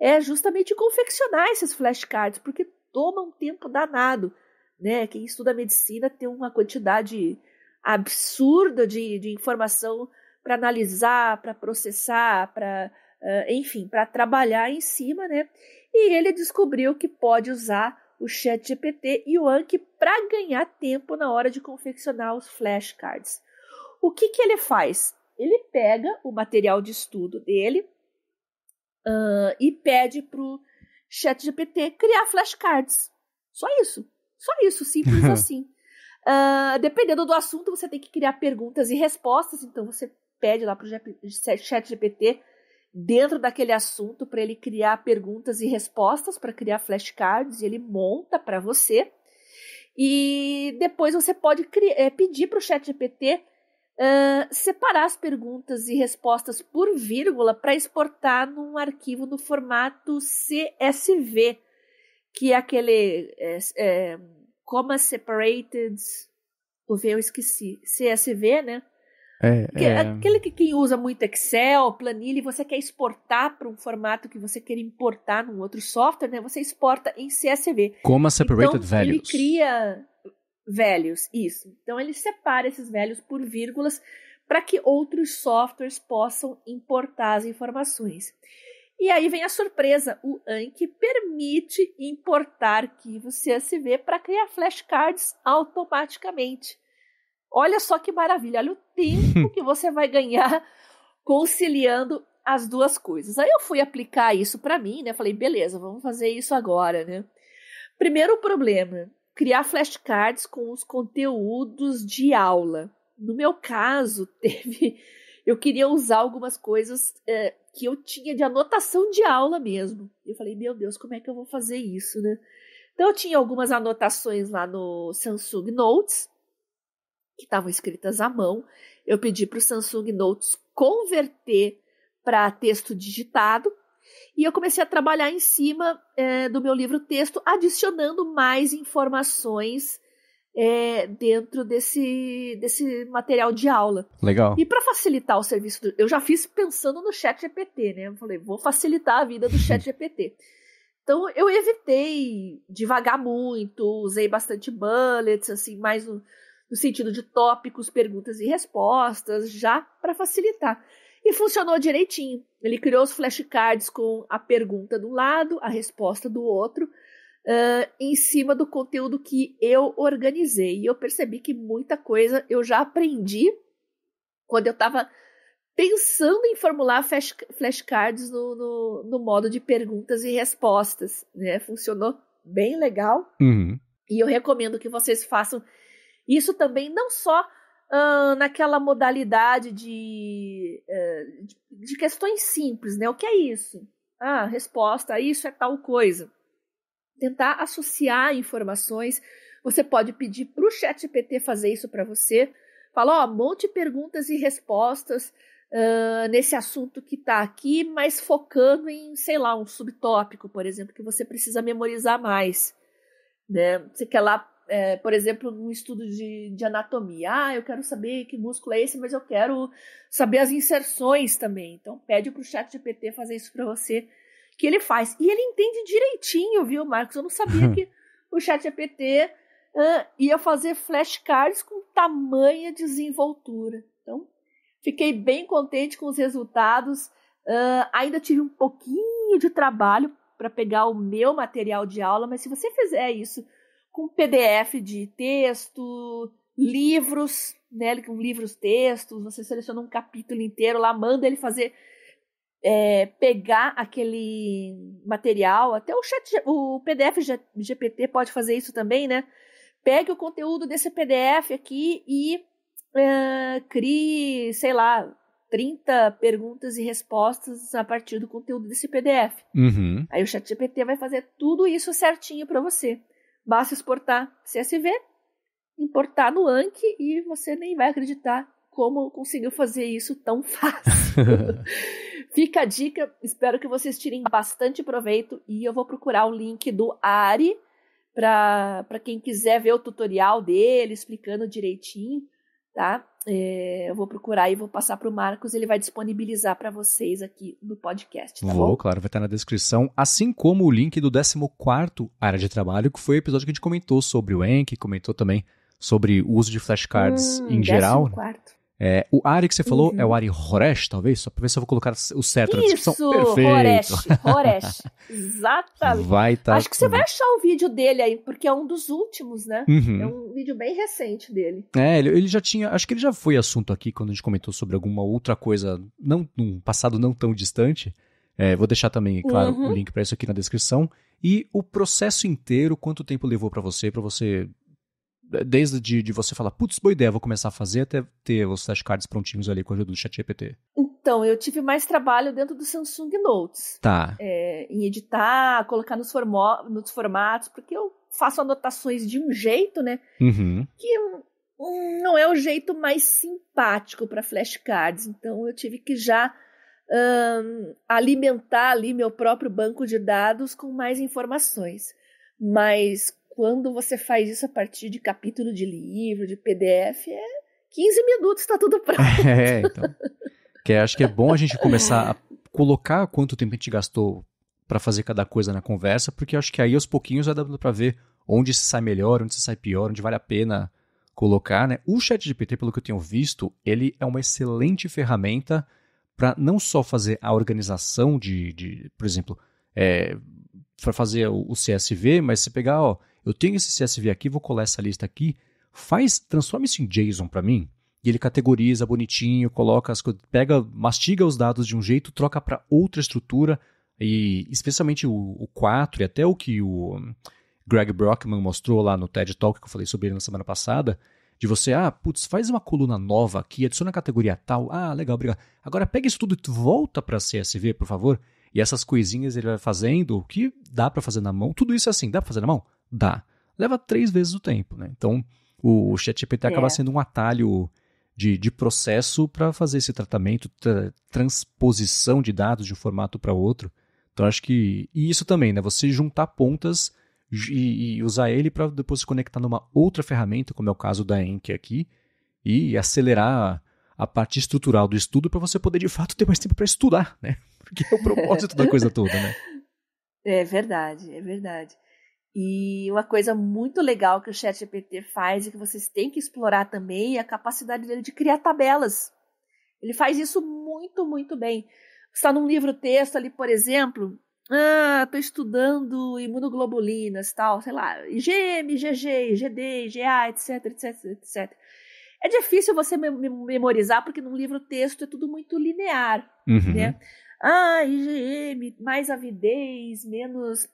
é justamente confeccionar esses flashcards, porque toma um tempo danado, né? Quem estuda medicina tem uma quantidade absurda de informação para analisar, para processar, enfim, para trabalhar em cima, né? E ele descobriu que pode usar o ChatGPT e o Anki para ganhar tempo na hora de confeccionar os flashcards. O que ele faz? Ele pega o material de estudo dele e pede para o ChatGPT criar flashcards. Só isso, simples assim. Dependendo do assunto, você tem que criar perguntas e respostas, então você pede lá para o ChatGPT dentro daquele assunto para ele criar perguntas e respostas para criar flashcards, e ele monta para você. E depois você pode pedir para o ChatGPT separar as perguntas e respostas por vírgula para exportar num arquivo no formato CSV, que é aquele comma separated, eu esqueci, CSV, né? Aquele que quem usa muito Excel, planilha, e você quer exportar para um formato que você quer importar num outro software, né? Você exporta em CSV. Comma separated então, values. Ele cria values, isso. Então ele separa esses values por vírgulas para que outros softwares possam importar as informações. E aí vem a surpresa, o Anki permite importar arquivos CSV para criar flashcards automaticamente. Olha só que maravilha, olha o tempo que você vai ganhar conciliando as duas coisas. Aí eu fui aplicar isso para mim, né? Falei, beleza, vamos fazer isso agora, né? Primeiro problema, criar flashcards com os conteúdos de aula. No meu caso, eu queria usar algumas coisas que eu tinha de anotação de aula mesmo. Eu falei, meu Deus, como é que eu vou fazer isso, né? Então eu tinha algumas anotações lá no Samsung Notes, que estavam escritas à mão. Eu pedi para o Samsung Notes converter para texto digitado e eu comecei a trabalhar em cima do meu livro texto, adicionando mais informações dentro desse material de aula. Legal. E para facilitar o serviço, eu já fiz pensando no ChatGPT, né? Eu falei, vou facilitar a vida do ChatGPT. Então eu evitei devagar muito, usei bastante bullets, assim, mais no sentido de tópicos, perguntas e respostas, já para facilitar. E funcionou direitinho. Ele criou os flashcards com a pergunta de um lado, a resposta do outro, em cima do conteúdo que eu organizei. E eu percebi que muita coisa eu já aprendi quando eu estava pensando em formular flashcards no modo de perguntas e respostas, né? Funcionou bem legal. Uhum. E eu recomendo que vocês façam isso também, não só naquela modalidade de questões simples, né? O que é isso? Resposta, isso é tal coisa. Tentar associar informações. Você pode pedir para o ChatGPT fazer isso para você. Fala, monte perguntas e respostas nesse assunto que está aqui, mas focando em, sei lá, um subtópico, por exemplo, que você precisa memorizar mais, né? Você quer lá, por exemplo, um estudo de anatomia. Eu quero saber que músculo é esse, mas eu quero saber as inserções também. Então, pede para o ChatGPT fazer isso para você, que ele faz. E ele entende direitinho, viu, Marcos? Eu não sabia que o ChatGPT ia fazer flashcards com tamanha desenvoltura. Então, fiquei bem contente com os resultados. Ainda tive um pouquinho de trabalho para pegar o meu material de aula, mas se você fizer isso com PDF de texto, livros, né, com livros textos, você seleciona um capítulo inteiro lá, manda ele fazer, pegar aquele material, até o PDF GPT pode fazer isso também, né? Pegue o conteúdo desse PDF aqui e crie, sei lá, 30 perguntas e respostas a partir do conteúdo desse PDF. Uhum. Aí o ChatGPT vai fazer tudo isso certinho para você. Basta exportar CSV, importar no Anki e você nem vai acreditar como conseguiu fazer isso tão fácil. Fica a dica, espero que vocês tirem bastante proveito e eu vou procurar o link do Ari para quem quiser ver o tutorial dele, explicando direitinho, tá? Eu vou procurar e vou passar para o Marcos, ele vai disponibilizar para vocês aqui no podcast, tá bom? Claro, vai estar na descrição, assim como o link do 14º Área de Trabalho, que foi o episódio que a gente comentou sobre o Enki, comentou também sobre o uso de flashcards em geral. 14º. O Ari que você falou é o Ari Horesh, talvez? Só pra ver se eu vou colocar o certo na descrição. Isso, Perfeito. Horesh. Exatamente. Vai tá Acho que você vai achar o vídeo dele aí, porque é um dos últimos, né? Uhum. É um vídeo bem recente dele. Ele já tinha, acho que ele já foi assunto aqui quando a gente comentou sobre alguma outra coisa, num passado não tão distante. Vou deixar também, claro, o link pra isso aqui na descrição. E o processo inteiro, quanto tempo levou pra você desde de você falar, putz, boa ideia, vou começar a fazer, até ter os flashcards prontinhos ali com a ajuda do ChatGPT? Então, eu tive mais trabalho dentro do Samsung Notes. Tá. Em editar, colocar nos formatos, porque eu faço anotações de um jeito, né? Uhum. Que não é o jeito mais simpático para flashcards. Então, eu tive que já alimentar ali meu próprio banco de dados com mais informações. Mas quando você faz isso a partir de capítulo de livro, de PDF, 15 minutos, está tudo pronto. Então. Acho que é bom a gente começar a colocar quanto tempo a gente gastou para fazer cada coisa na conversa, porque acho que aí aos pouquinhos vai dando para ver onde se sai melhor, onde se sai pior, onde vale a pena colocar, né? O ChatGPT, pelo que eu tenho visto, ele é uma excelente ferramenta para não só fazer a organização por exemplo, para fazer o CSV, mas se pegar, eu tenho esse CSV aqui, vou colar essa lista aqui, transforma isso em JSON para mim, e ele categoriza bonitinho, coloca as coisas, mastiga os dados de um jeito, troca para outra estrutura, e especialmente o 4 e até o que o Greg Brockman mostrou lá no TED Talk, que eu falei sobre ele na semana passada, de você, faz uma coluna nova aqui, adiciona a categoria tal, legal, obrigado. Agora pega isso tudo e volta para CSV, por favor, e essas coisinhas ele vai fazendo, o que dá para fazer na mão, tudo isso é assim, dá para fazer na mão? Dá. Leva 3 vezes o tempo, né? Então, o ChatGPT acaba sendo um atalho de processo para fazer esse tratamento, transposição de dados de um formato para outro. Então, acho que... E isso também, né? Você juntar pontas e usar ele para depois se conectar numa outra ferramenta, como é o caso da Enki aqui, e acelerar a parte estrutural do estudo para você poder, de fato, ter mais tempo para estudar, né? Porque é o propósito da coisa toda, né? É verdade. E uma coisa muito legal que o ChatGPT faz e que vocês têm que explorar também é a capacidade dele de criar tabelas. Ele faz isso muito, muito bem. Você está num livro-texto ali, por exemplo, estou estudando imunoglobulinas, tal, sei lá, IgM, IgG, IgD, IgA, etc, etc, etc. É difícil você memorizar porque num livro-texto é tudo muito linear, né? IgM, mais avidez, menos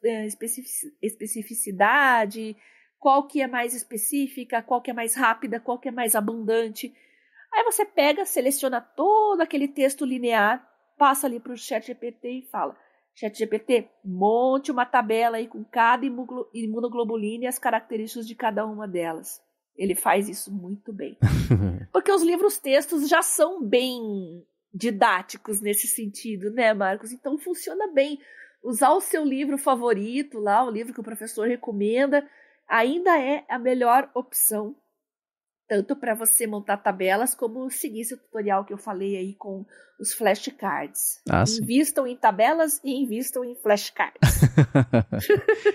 especificidade, qual que é mais específica, qual que é mais rápida, qual que é mais abundante. Aí você pega, seleciona todo aquele texto linear, passa ali para o ChatGPT e fala, ChatGPT, monte uma tabela aí com cada imunoglobulina e as características de cada uma delas. Ele faz isso muito bem. Porque os livros-textos já são bem didáticos nesse sentido, né, Marcos? Então funciona bem. Usar o seu livro favorito lá, o livro que o professor recomenda, ainda é a melhor opção, tanto para você montar tabelas, como seguir esse tutorial que eu falei aí com os flashcards. Invistam em tabelas e invistam em flashcards.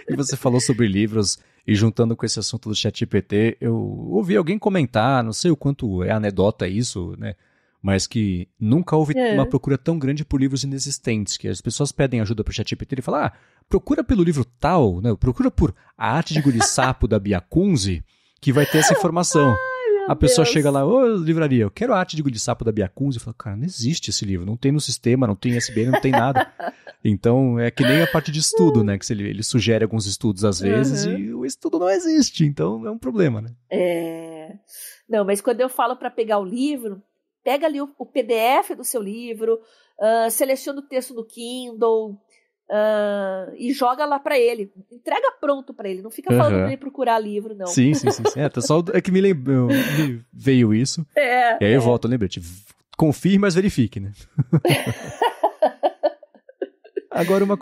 E você falou sobre livros, e juntando com esse assunto do ChatGPT, eu ouvi alguém comentar, não sei o quanto é anedota isso, né? Mas que nunca houve uma procura tão grande por livros inexistentes, que as pessoas pedem ajuda para o ChatGPT e falam, procura pelo livro tal, né? Procura por A Arte de Engolir Sapo da Bia Kunze, que vai ter essa informação. A pessoa chega lá, livraria, eu quero A Arte de Engolir Sapo da Bia Kunze. Eu falo, cara, não existe esse livro, não tem no sistema, não tem ISBN, não tem nada. Então, é que nem a parte de estudo, né? Que ele sugere alguns estudos às vezes e o estudo não existe, então é um problema, né? Não, mas quando eu falo para pegar o livro, pega ali o PDF do seu livro, seleciona o texto do Kindle e joga lá para ele. Entrega pronto para ele, não fica falando para ele procurar livro, não. Sim. É que me veio isso. E aí eu volto, lembrete. Confirme, mas verifique, né? Agora, uma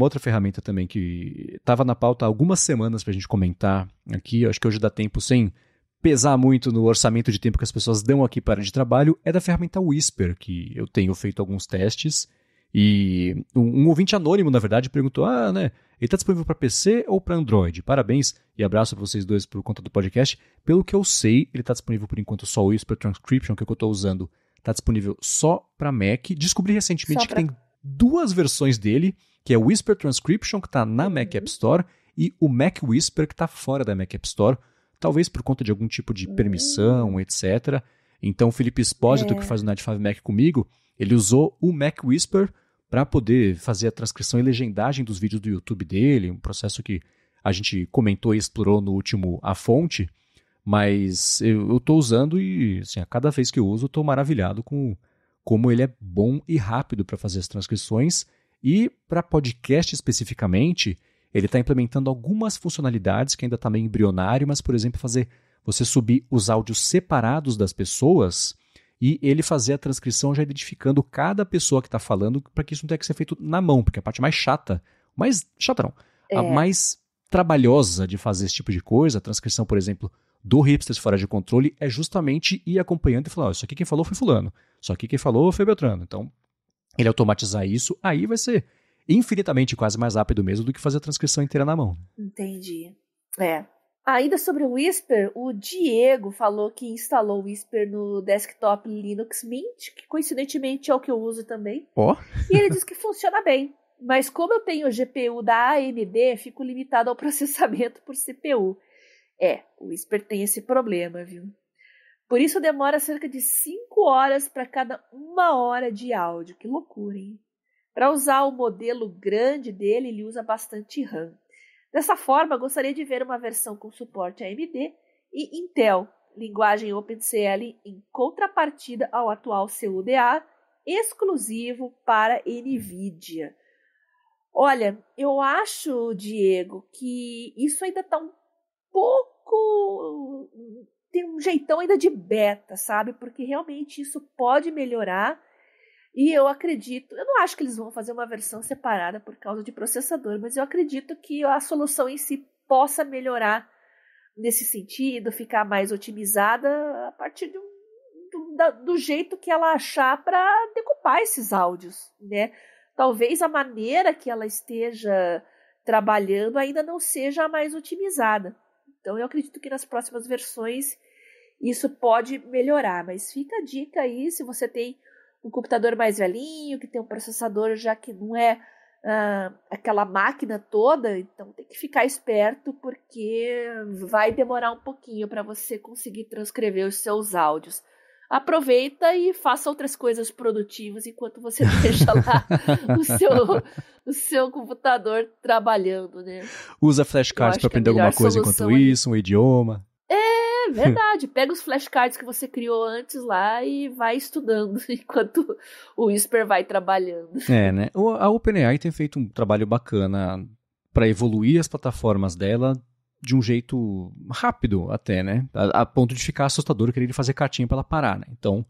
outra ferramenta também que estava na pauta há algumas semanas pra gente comentar aqui, acho que hoje dá tempo sem pesar muito no orçamento de tempo que as pessoas dão aqui para de trabalho, é da ferramenta Whisper, que eu tenho feito alguns testes. E um ouvinte anônimo, na verdade, perguntou, né, ele está disponível para PC ou para Android? Parabéns e abraço para vocês dois por conta do podcast. Pelo que eu sei, ele está disponível por enquanto só o Whisper Transcription, que é o que eu estou usando, está disponível só para Mac. Descobri recentemente que tem 2 versões dele, que é o Whisper Transcription, que está na Mac App Store, e o Mac Whisper, que está fora da Mac App Store, talvez por conta de algum tipo de permissão, etc. Então, o Felipe Espósito, que faz o Night 5 Mac comigo, ele usou o Mac Whisper para poder fazer a transcrição e legendagem dos vídeos do YouTube dele, um processo que a gente comentou e explorou no último A Fonte, mas eu estou usando e assim, a cada vez que eu uso eu estou maravilhado com como ele é bom e rápido para fazer as transcrições, e para podcast especificamente, ele está implementando algumas funcionalidades que ainda está meio embrionário, mas, por exemplo, fazer você subir os áudios separados das pessoas e ele fazer a transcrição já identificando cada pessoa que está falando, para que isso não tenha que ser feito na mão, porque a parte mais chata, a mais trabalhosa de fazer esse tipo de coisa, a transcrição, por exemplo, do Hipsters Fora de Controle, é justamente ir acompanhando e falar, isso aqui quem falou foi fulano, isso aqui quem falou foi Beltrano. Então, ele automatizar isso, aí vai ser infinitamente quase mais rápido mesmo do que fazer a transcrição inteira na mão. Entendi. Ainda sobre o Whisper, o Diego falou que instalou o Whisper no desktop Linux Mint, que coincidentemente é o que eu uso também. E ele diz que funciona bem. Mas como eu tenho o GPU da AMD, fico limitado ao processamento por CPU. O Whisper tem esse problema, viu? Por isso demora cerca de 5 horas para cada 1 hora de áudio. Que loucura, hein? Para usar o modelo grande dele, ele usa bastante RAM. Dessa forma, gostaria de ver uma versão com suporte AMD e Intel, linguagem OpenCL em contrapartida ao atual CUDA, exclusivo para NVIDIA. Olha, eu acho, Diego, que isso ainda está um pouco... tem um jeitão ainda de beta, sabe? Porque realmente isso pode melhorar. E eu não acho que eles vão fazer uma versão separada por causa de processador, mas eu acredito que a solução em si possa melhorar nesse sentido, ficar mais otimizada a partir do jeito que ela achar para decupar esses áudios, né? Talvez a maneira que ela esteja trabalhando ainda não seja a mais otimizada. Então eu acredito que nas próximas versões isso pode melhorar, mas fica a dica aí, se você tem um computador mais velhinho, que tem um processador já que não é aquela máquina toda, então tem que ficar esperto, porque vai demorar um pouquinho para você conseguir transcrever os seus áudios. Aproveita e faça outras coisas produtivas enquanto você deixa lá o seu computador trabalhando, né? Usa flashcards para aprender alguma coisa enquanto isso, um idioma. É verdade, pega os flashcards que você criou antes lá e vai estudando enquanto o Whisper vai trabalhando. Né? A OpenAI tem feito um trabalho bacana para evoluir as plataformas dela de um jeito rápido até, né? A ponto de ficar assustador querer fazer cartinha para ela parar, né? Então,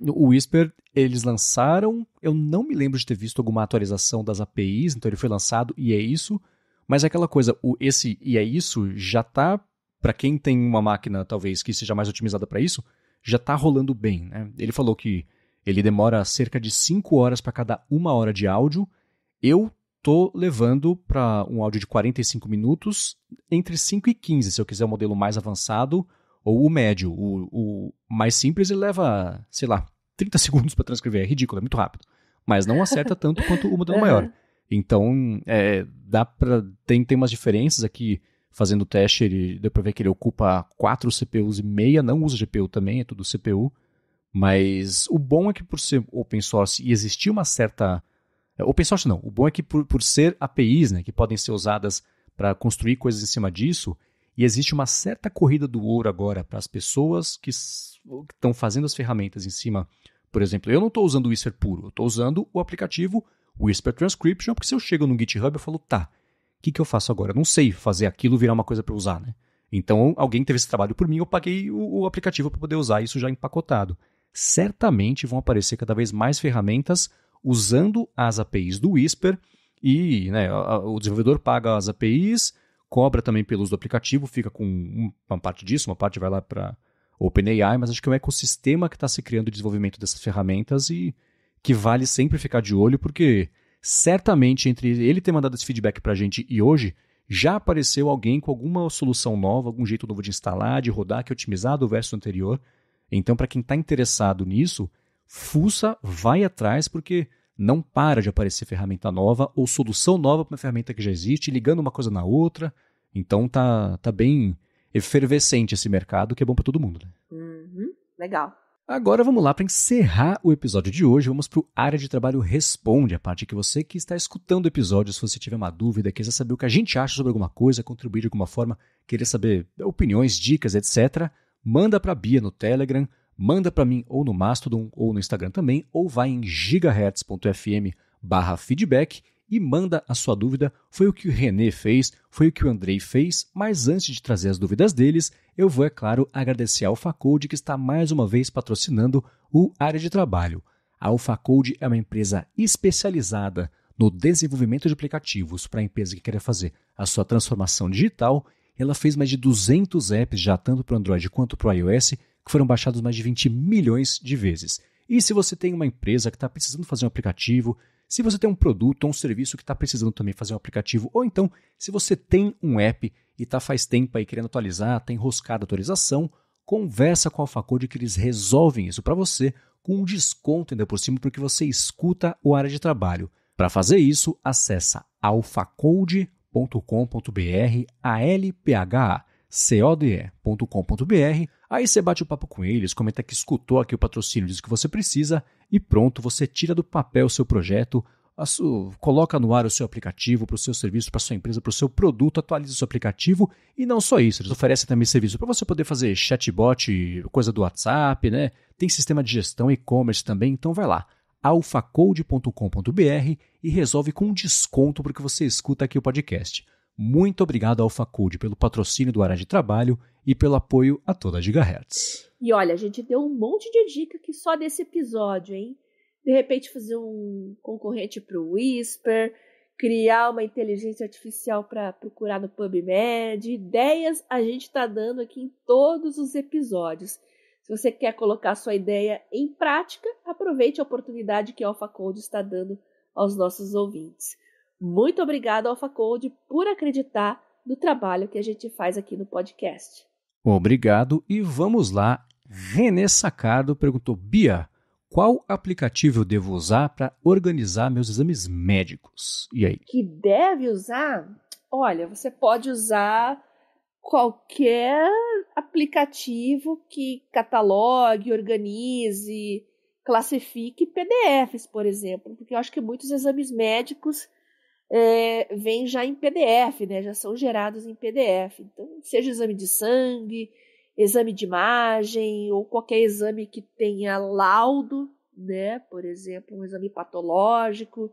o Whisper, eles lançaram, eu não me lembro de ter visto alguma atualização das APIs, então ele foi lançado e é isso, mas é aquela coisa, esse e é isso já tá, para quem tem uma máquina talvez que seja mais otimizada para isso, já tá rolando bem, né? Ele falou que ele demora cerca de 5 horas para cada 1 hora de áudio. Eu tô levando para um áudio de 45 minutos, entre 5 e 15, se eu quiser um modelo mais avançado, ou o médio. O mais simples ele leva, 30 segundos para transcrever. É ridículo, é muito rápido. Mas não acerta tanto quanto o modelo maior. Então, dá para tem umas diferenças aqui. Fazendo o teste, deu para ver que ele ocupa 4 CPUs e meia, não usa GPU também, é tudo CPU. Mas o bom é que por ser open source e existir uma certa... Open source não, o bom é que por ser APIs, né, que podem ser usadas para construir coisas em cima disso, e existe uma certa corrida do ouro agora para as pessoas que estão fazendo as ferramentas em cima. Por exemplo, eu não estou usando o Whisper puro, eu estou usando o aplicativo Whisper Transcription, porque se eu chego no GitHub eu falo, tá, o que eu faço agora? Eu não sei fazer aquilo virar uma coisa para usar, né? Então, alguém teve esse trabalho por mim, eu paguei o aplicativo para poder usar isso já empacotado. Certamente vão aparecer cada vez mais ferramentas usando as APIs do Whisper e, né, o desenvolvedor paga as APIs, cobra também pelo uso do aplicativo, fica com uma parte disso, uma parte vai lá para OpenAI, mas acho que é um ecossistema que está se criando de desenvolvimento dessas ferramentas e que vale sempre ficar de olho, porque certamente entre ele ter mandado esse feedback para a gente e hoje, já apareceu alguém com alguma solução nova, algum jeito novo de instalar, de rodar, que é otimizado o verso anterior. Então, para quem está interessado nisso, fuça, vai atrás, porque não para de aparecer ferramenta nova ou solução nova para uma ferramenta que já existe, ligando uma coisa na outra. Então, tá bem efervescente esse mercado, que é bom para todo mundo. Né? Legal. Agora vamos lá, para encerrar o episódio de hoje, vamos para o Área de Trabalho Responde, a parte que você que está escutando o episódio, se você tiver uma dúvida, quiser saber o que a gente acha sobre alguma coisa, contribuir de alguma forma, querer saber opiniões, dicas, etc., manda para a Bia no Telegram, manda para mim ou no Mastodon ou no Instagram também, ou vai em gigahertz.fm/feedback e manda a sua dúvida. Foi o que o René fez, foi o que o Andrei fez, mas antes de trazer as dúvidas deles, eu vou, é claro, agradecer a AlphaCode, que está mais uma vez patrocinando o Área de Trabalho. A AlphaCode é uma empresa especializada no desenvolvimento de aplicativos para a empresa que quer fazer a sua transformação digital. Ela fez mais de 200 apps já, tanto para o Android quanto para o iOS, que foram baixados mais de 20 milhões de vezes. E se você tem uma empresa que está precisando fazer um aplicativo, se você tem um produto ou um serviço que está precisando também fazer um aplicativo, ou então, se você tem um app e está faz tempo aí querendo atualizar, está enroscado a atualização, conversa com a AlphaCode que eles resolvem isso para você com um desconto ainda por cima, porque você escuta o Área de Trabalho. Para fazer isso, acessa alphacode.com.br, alphacode.com.br. Aí você bate o papo com eles, comenta que escutou aqui o patrocínio, diz o que você precisa e pronto, você tira do papel o seu projeto, coloca no ar o seu aplicativo para o seu serviço, para a sua empresa, para o seu produto, atualiza o seu aplicativo e não só isso, eles oferecem também serviço para você poder fazer chatbot, coisa do WhatsApp, né? Tem sistema de gestão, e-commerce também, então vai lá, alphacode.com.br e resolve com desconto porque você escuta aqui o podcast. Muito obrigado ao AlphaCode pelo patrocínio do Área de Trabalho e pelo apoio a toda a Gigahertz. E olha, a gente deu um monte de dica aqui só desse episódio, hein? De repente fazer um concorrente para o Whisper, criar uma inteligência artificial para procurar no PubMed. Ideias a gente está dando aqui em todos os episódios. Se você quer colocar sua ideia em prática, aproveite a oportunidade que a AlphaCode está dando aos nossos ouvintes. Muito obrigado, AlphaCode, por acreditar no trabalho que a gente faz aqui no podcast. Obrigado e vamos lá. René Sacardo perguntou, Bia, qual aplicativo eu devo usar para organizar meus exames médicos? E aí? Que deve usar? Olha, você pode usar qualquer aplicativo que catalogue, organize, classifique PDFs, por exemplo, porque eu acho que muitos exames médicos vêm já em PDF, né? Já são gerados em PDF. Então, seja exame de sangue, exame de imagem ou qualquer exame que tenha laudo, né? Por exemplo, um exame patológico.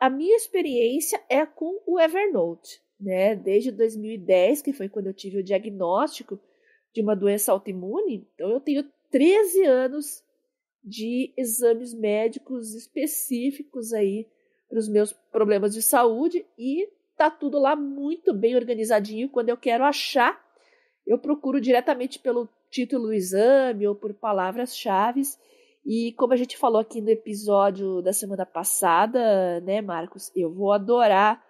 A minha experiência é com o Evernote, né? Desde 2010, que foi quando eu tive o diagnóstico de uma doença autoimune. Então, eu tenho 13 anos de exames médicos específicos aí para os meus problemas de saúde e tá tudo lá muito bem organizadinho. Quando eu quero achar, eu procuro diretamente pelo título do exame ou por palavras-chave. E como a gente falou aqui no episódio da semana passada, né, Marcos? Eu vou adorar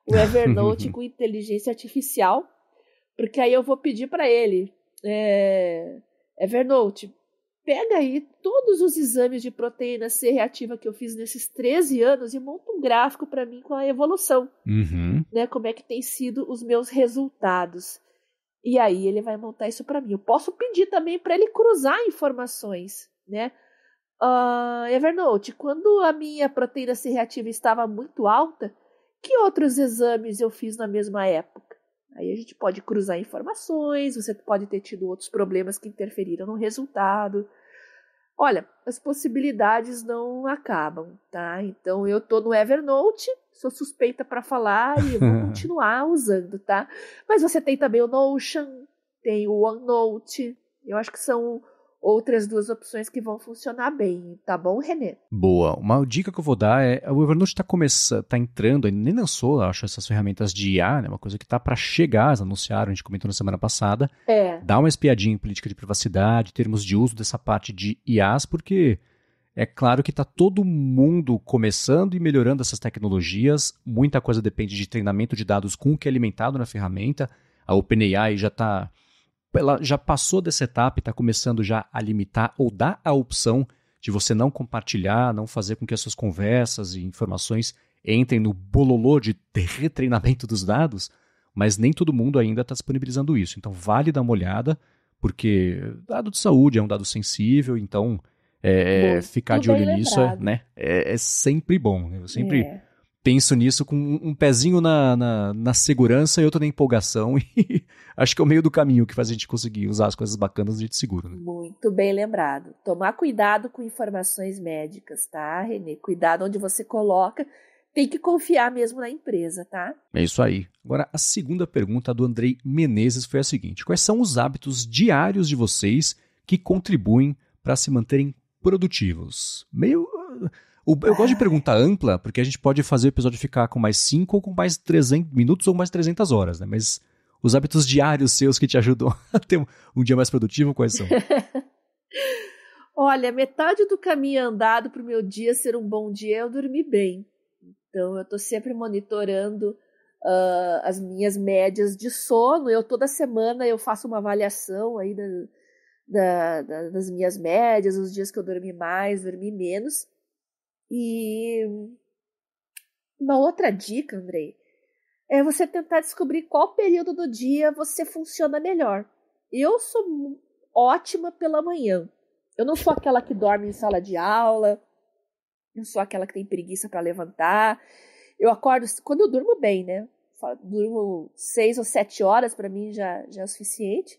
o Evernote com inteligência artificial, porque aí eu vou pedir para ele, Evernote, pega aí todos os exames de proteína C reativa que eu fiz nesses 13 anos e monta um gráfico para mim com a evolução, né? Como é que tem sido os meus resultados. E aí ele vai montar isso para mim. Eu posso pedir também para ele cruzar informações, né? Evernote, quando a minha proteína C reativa estava muito alta, que outros exames eu fiz na mesma época? Aí a gente pode cruzar informações, você pode ter tido outros problemas que interferiram no resultado. Olha, as possibilidades não acabam, tá? Então eu tô no Evernote, sou suspeita para falar e vou continuar usando, tá? Mas você tem também o Notion, tem o OneNote, eu acho que são outras duas opções que vão funcionar bem. Tá bom, Renê? Boa. Uma dica que eu vou dar é, o Evernote tá entrando, ele nem lançou, acho, essas ferramentas de IA, né? Uma coisa que tá para chegar, eles anunciaram, a gente comentou na semana passada. Dá uma espiadinha em política de privacidade, termos de uso dessa parte de IAs, porque é claro que tá todo mundo começando e melhorando essas tecnologias, muita coisa depende de treinamento de dados com o que é alimentado na ferramenta. A OpenAI ela já passou dessa etapa e está começando já a limitar ou dar a opção de você não compartilhar, não fazer com que as suas conversas e informações entrem no bololô de retreinamento dos dados, mas nem todo mundo ainda está disponibilizando isso. Então vale dar uma olhada, porque dado de saúde é um dado sensível, então ficar de olho nisso é sempre bom. Né? Eu sempre penso nisso com um pezinho na segurança e outro na empolgação, e acho que é o meio do caminho que faz a gente conseguir usar as coisas bacanas de seguro. Né? Muito bem lembrado. Tomar cuidado com informações médicas, tá, Renê? Cuidado onde você coloca. Tem que confiar mesmo na empresa, tá? É isso aí. Agora, a segunda pergunta do Andrei Menezes foi a seguinte: quais são os hábitos diários de vocês que contribuem para se manterem produtivos? Eu gosto de pergunta ampla, porque a gente pode fazer o episódio ficar com mais 5 ou com mais 300 minutos ou mais 300 horas, né? Mas os hábitos diários seus que te ajudam a ter um dia mais produtivo, quais são? Olha, metade do caminho andado para o meu dia ser um bom dia é eu dormir bem. Então, eu estou sempre monitorando as minhas médias de sono. Toda semana eu faço uma avaliação aí das minhas médias, os dias que eu dormi mais, dormi menos. E uma outra dica, Andrei, é você tentar descobrir qual período do dia você funciona melhor. Eu sou ótima pela manhã. Eu não sou aquela que dorme em sala de aula, não sou aquela que tem preguiça para levantar. Eu acordo, quando eu durmo bem, né? Durmo 6 ou 7 horas, para mim já é o suficiente.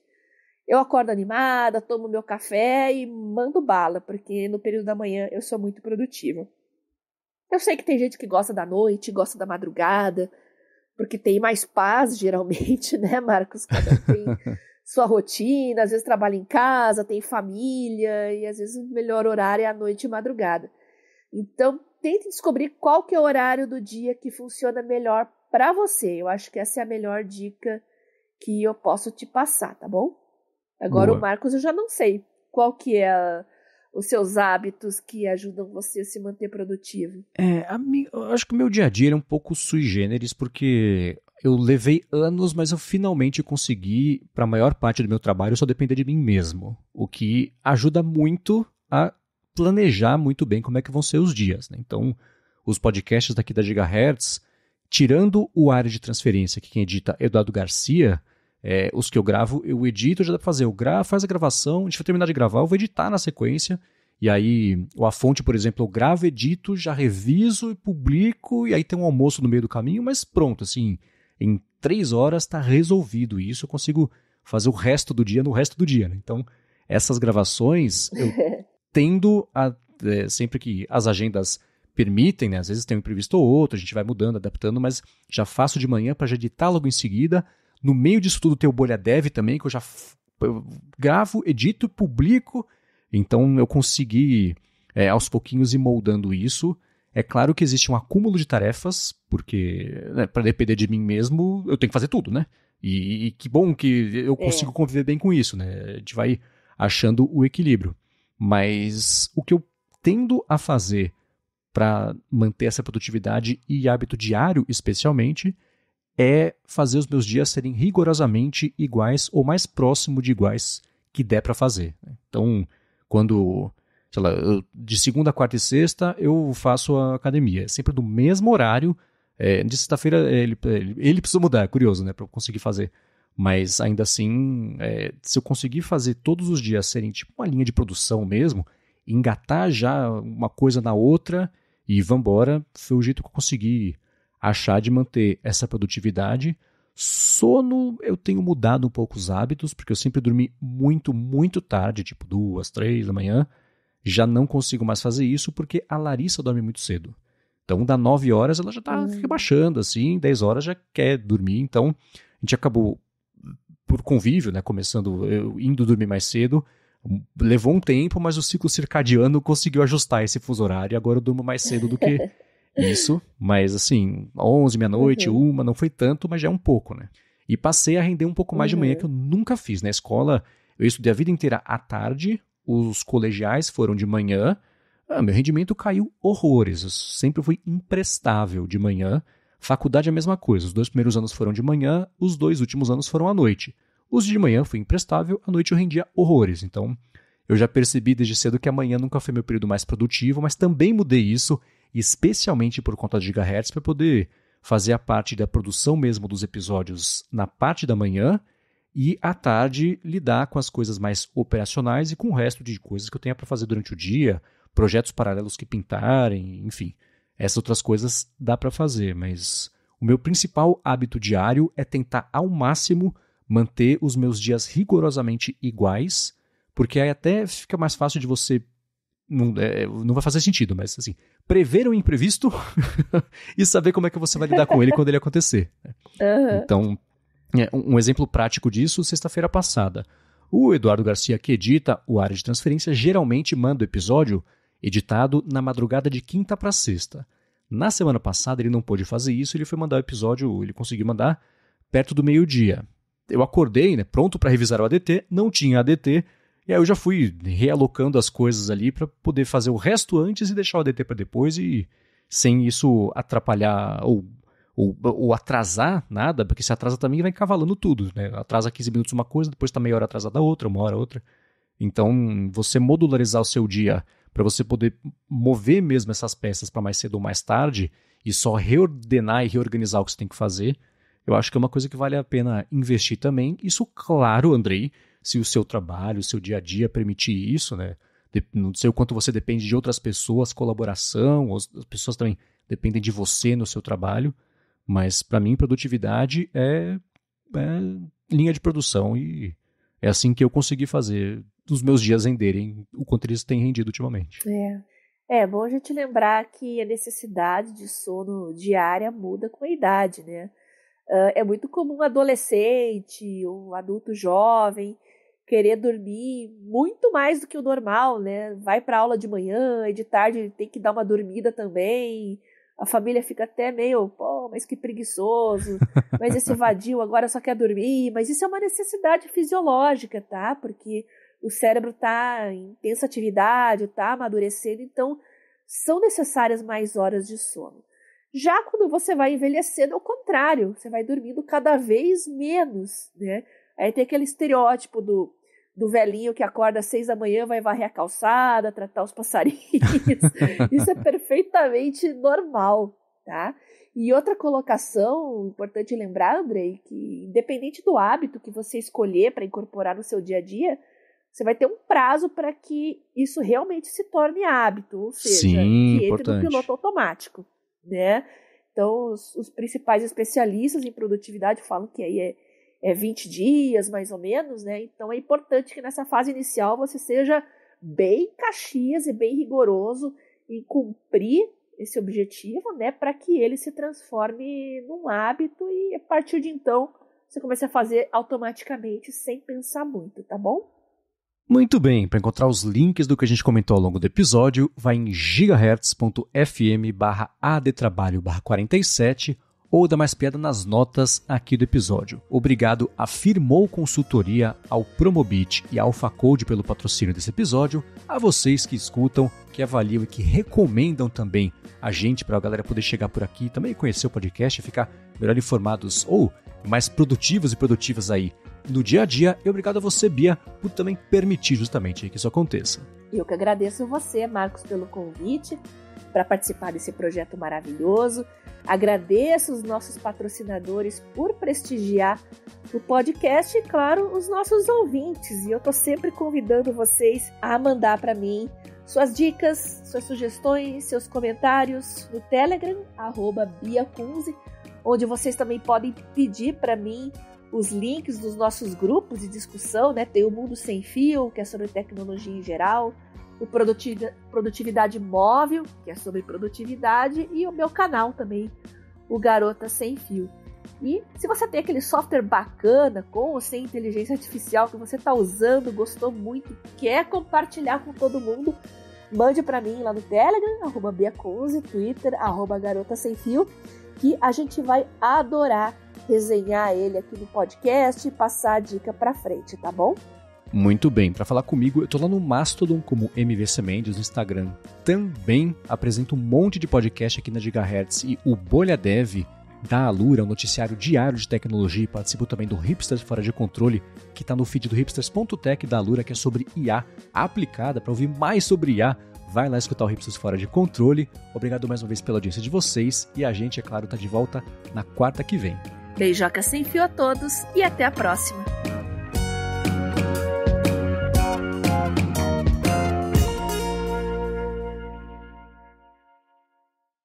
Eu acordo animada, tomo meu café e mando bala, porque no período da manhã eu sou muito produtiva. Eu sei que tem gente que gosta da noite, gosta da madrugada, porque tem mais paz, geralmente, né, Marcos? Cada um tem sua rotina, às vezes trabalha em casa, tem família, e às vezes o melhor horário é a noite e madrugada. Então, tente descobrir qual que é o horário do dia que funciona melhor para você. Eu acho que essa é a melhor dica que eu posso te passar, tá bom? Agora, boa. O Marcos, eu já não sei qual que é os seus hábitos que ajudam você a se manter produtivo. Eu acho que o meu dia a dia é um pouco sui generis, porque eu levei anos, mas eu finalmente consegui, para a maior parte do meu trabalho, só depender de mim mesmo. O que ajuda muito a planejar muito bem como é que vão ser os dias. Né? Então, os podcasts daqui da Gigahertz, tirando o área de transferência, que quem edita é Eduardo Garcia, os que eu gravo, eu edito, já dá pra fazer. Faz a gravação, a gente vai terminar de gravar, eu vou editar na sequência. E aí, a fonte, por exemplo, eu gravo, edito, já reviso e publico, e aí tem um almoço no meio do caminho, mas pronto, assim, em 3 horas tá resolvido isso, eu consigo fazer o resto do dia no resto do dia. Né? Então, essas gravações, eu tendo a, sempre que as agendas permitem, né? Às vezes tem um imprevisto ou outro, a gente vai mudando, adaptando, mas já faço de manhã para já editar logo em seguida. No meio disso tudo tem o Bolha Dev também, que eu gravo, edito, publico. Então eu consegui, aos pouquinhos, ir moldando isso. É claro que existe um acúmulo de tarefas, porque para depender de mim mesmo, eu tenho que fazer tudo, né? E que bom que eu consigo conviver bem com isso, né? A gente vai achando o equilíbrio. Mas o que eu tendo a fazer para manter essa produtividade e hábito diário, especialmente, é fazer os meus dias serem rigorosamente iguais ou mais próximo de iguais que der para fazer. Então, quando, sei lá, de segunda, quarta e sexta, eu faço a academia. É sempre do mesmo horário. De sexta-feira ele precisa mudar, é curioso, né, para eu conseguir fazer. Mas ainda assim, se eu conseguir fazer todos os dias serem tipo uma linha de produção mesmo, engatar já uma coisa na outra e vambora, foi o jeito que eu consegui achar de manter essa produtividade. Sono, eu tenho mudado um pouco os hábitos, porque eu sempre dormi muito, muito tarde, tipo 2, 3 da manhã. Já não consigo mais fazer isso, porque a Larissa dorme muito cedo. Então, das 9 horas, ela já está rebaixando, assim, 10 horas já quer dormir. Então, a gente acabou, por convívio, né, começando, eu indo dormir mais cedo, Levou um tempo, mas o ciclo circadiano conseguiu ajustar esse fuso horário e agora eu durmo mais cedo do que isso. Mas assim, 11, meia-noite, 1, não foi tanto, mas já é um pouco, né? E passei a render um pouco mais de manhã, que eu nunca fiz. Na escola, eu estudei a vida inteira à tarde, os colegiais foram de manhã. Meu rendimento caiu horrores, eu sempre fui imprestável de manhã. Faculdade é a mesma coisa, os 2 primeiros anos foram de manhã, os 2 últimos anos foram à noite. Os de manhã fui imprestável, à noite eu rendia horrores. Então, eu já percebi desde cedo que amanhã nunca foi meu período mais produtivo, mas também mudei isso, especialmente por conta de gigahertz, para poder fazer a parte da produção mesmo dos episódios na parte da manhã e à tarde lidar com as coisas mais operacionais e com o resto de coisas que eu tenha para fazer durante o dia, projetos paralelos que pintarem, enfim. Essas outras coisas dá para fazer, mas o meu principal hábito diário é tentar ao máximo manter os meus dias rigorosamente iguais, porque aí até fica mais fácil de você... Não vai fazer sentido, mas assim, prever um imprevisto e saber como é que você vai lidar com ele quando ele acontecer. Então, um exemplo prático disso, sexta-feira passada. O Eduardo Garcia, que edita o Área de Transferência, geralmente manda o episódio editado na madrugada de quinta para sexta. Na semana passada ele não pôde fazer isso, ele foi mandar o episódio, ele conseguiu mandar perto do meio-dia. Eu acordei, né, pronto para revisar o ADT, não tinha ADT, e aí eu já fui realocando as coisas ali para poder fazer o resto antes e deixar o ADT para depois, e sem isso atrapalhar ou atrasar nada, porque se atrasa também vai encavalando tudo, né? Atrasa 15 minutos uma coisa, depois está meia hora atrasada outra, uma hora outra. Então, você modularizar o seu dia para você poder mover mesmo essas peças para mais cedo ou mais tarde e só reordenar e reorganizar o que você tem que fazer, eu acho que é uma coisa que vale a pena investir também. Isso, claro, Andrei, se o seu trabalho, o seu dia a dia permitir isso, né? Não sei o quanto você depende de outras pessoas, colaboração, as pessoas também dependem de você no seu trabalho, mas para mim produtividade é linha de produção e é assim que eu consegui fazer os meus dias renderem o quanto eles têm rendido ultimamente. É bom a gente lembrar que a necessidade de sono diária muda com a idade, né? É muito comum um adolescente, um adulto jovem querer dormir muito mais do que o normal, né? Vai para aula de manhã e de tarde tem que dar uma dormida também. A família fica até meio, mas que preguiçoso, mas esse vadio agora só quer dormir. Mas isso é uma necessidade fisiológica, tá? Porque o cérebro está em intensa atividade, está amadurecendo, então são necessárias mais horas de sono. Já quando você vai envelhecendo, é o contrário, você vai dormindo cada vez menos, né? Aí tem aquele estereótipo do velhinho que acorda às 6 da manhã, vai varrer a calçada, tratar os passarinhos. Isso é perfeitamente normal, tá? E outra colocação importante lembrar, Andrei, que independente do hábito que você escolher para incorporar no seu dia a dia, você vai ter um prazo para que isso realmente se torne hábito, ou seja, que entre no piloto automático, né? Então, os principais especialistas em produtividade falam que aí é 20 dias, mais ou menos, né? Então, é importante que nessa fase inicial você seja bem caxias e bem rigoroso em cumprir esse objetivo, né? Para que ele se transforme num hábito e, a partir de então, você comece a fazer automaticamente, sem pensar muito, tá bom? Muito bem, para encontrar os links do que a gente comentou ao longo do episódio, vai em gigahertz.fm/adtrabalho/47 ou dá mais piada nas notas aqui do episódio. Obrigado a Firmou Consultoria, ao Promobit e à AlphaCode pelo patrocínio desse episódio, a vocês que escutam, que avaliam e que recomendam também a gente para a galera poder chegar por aqui, também conhecer o podcast e ficar melhor informados ou mais produtivos e produtivas aí no dia a dia. E obrigado a você, Bia, por também permitir justamente que isso aconteça. Eu que agradeço a você, Marcos, pelo convite para participar desse projeto maravilhoso. Agradeço os nossos patrocinadores por prestigiar o podcast e, claro, os nossos ouvintes. E eu tô sempre convidando vocês a mandar para mim suas dicas, suas sugestões, seus comentários no Telegram, @BiaCunze, onde vocês também podem pedir para mim os links dos nossos grupos de discussão, né? Tem o Mundo Sem Fio, que é sobre tecnologia em geral, o Produtividade Móvel, que é sobre produtividade, e o meu canal também, o Garota Sem Fio. E se você tem aquele software bacana, com ou sem inteligência artificial, que você está usando, gostou muito, quer compartilhar com todo mundo, mande para mim lá no Telegram, @BiaConze, Twitter, @GarotaSemFio, que a gente vai adorar resenhar ele aqui no podcast e passar a dica para frente, tá bom? Muito bem, para falar comigo, eu tô lá no Mastodon como MVC Mendes no Instagram. Também apresento um monte de podcast aqui na Gigahertz e o Bolha Dev da Alura, um noticiário diário de tecnologia, e participo também do Hipsters Fora de Controle, que está no feed do hipsters.tech da Alura, que é sobre IA aplicada. Para ouvir mais sobre IA, vai lá escutar o Hipsters Fora de Controle. Obrigado mais uma vez pela audiência de vocês e a gente, é claro, tá de volta na quarta que vem. Beijoca sem fio a todos e até a próxima!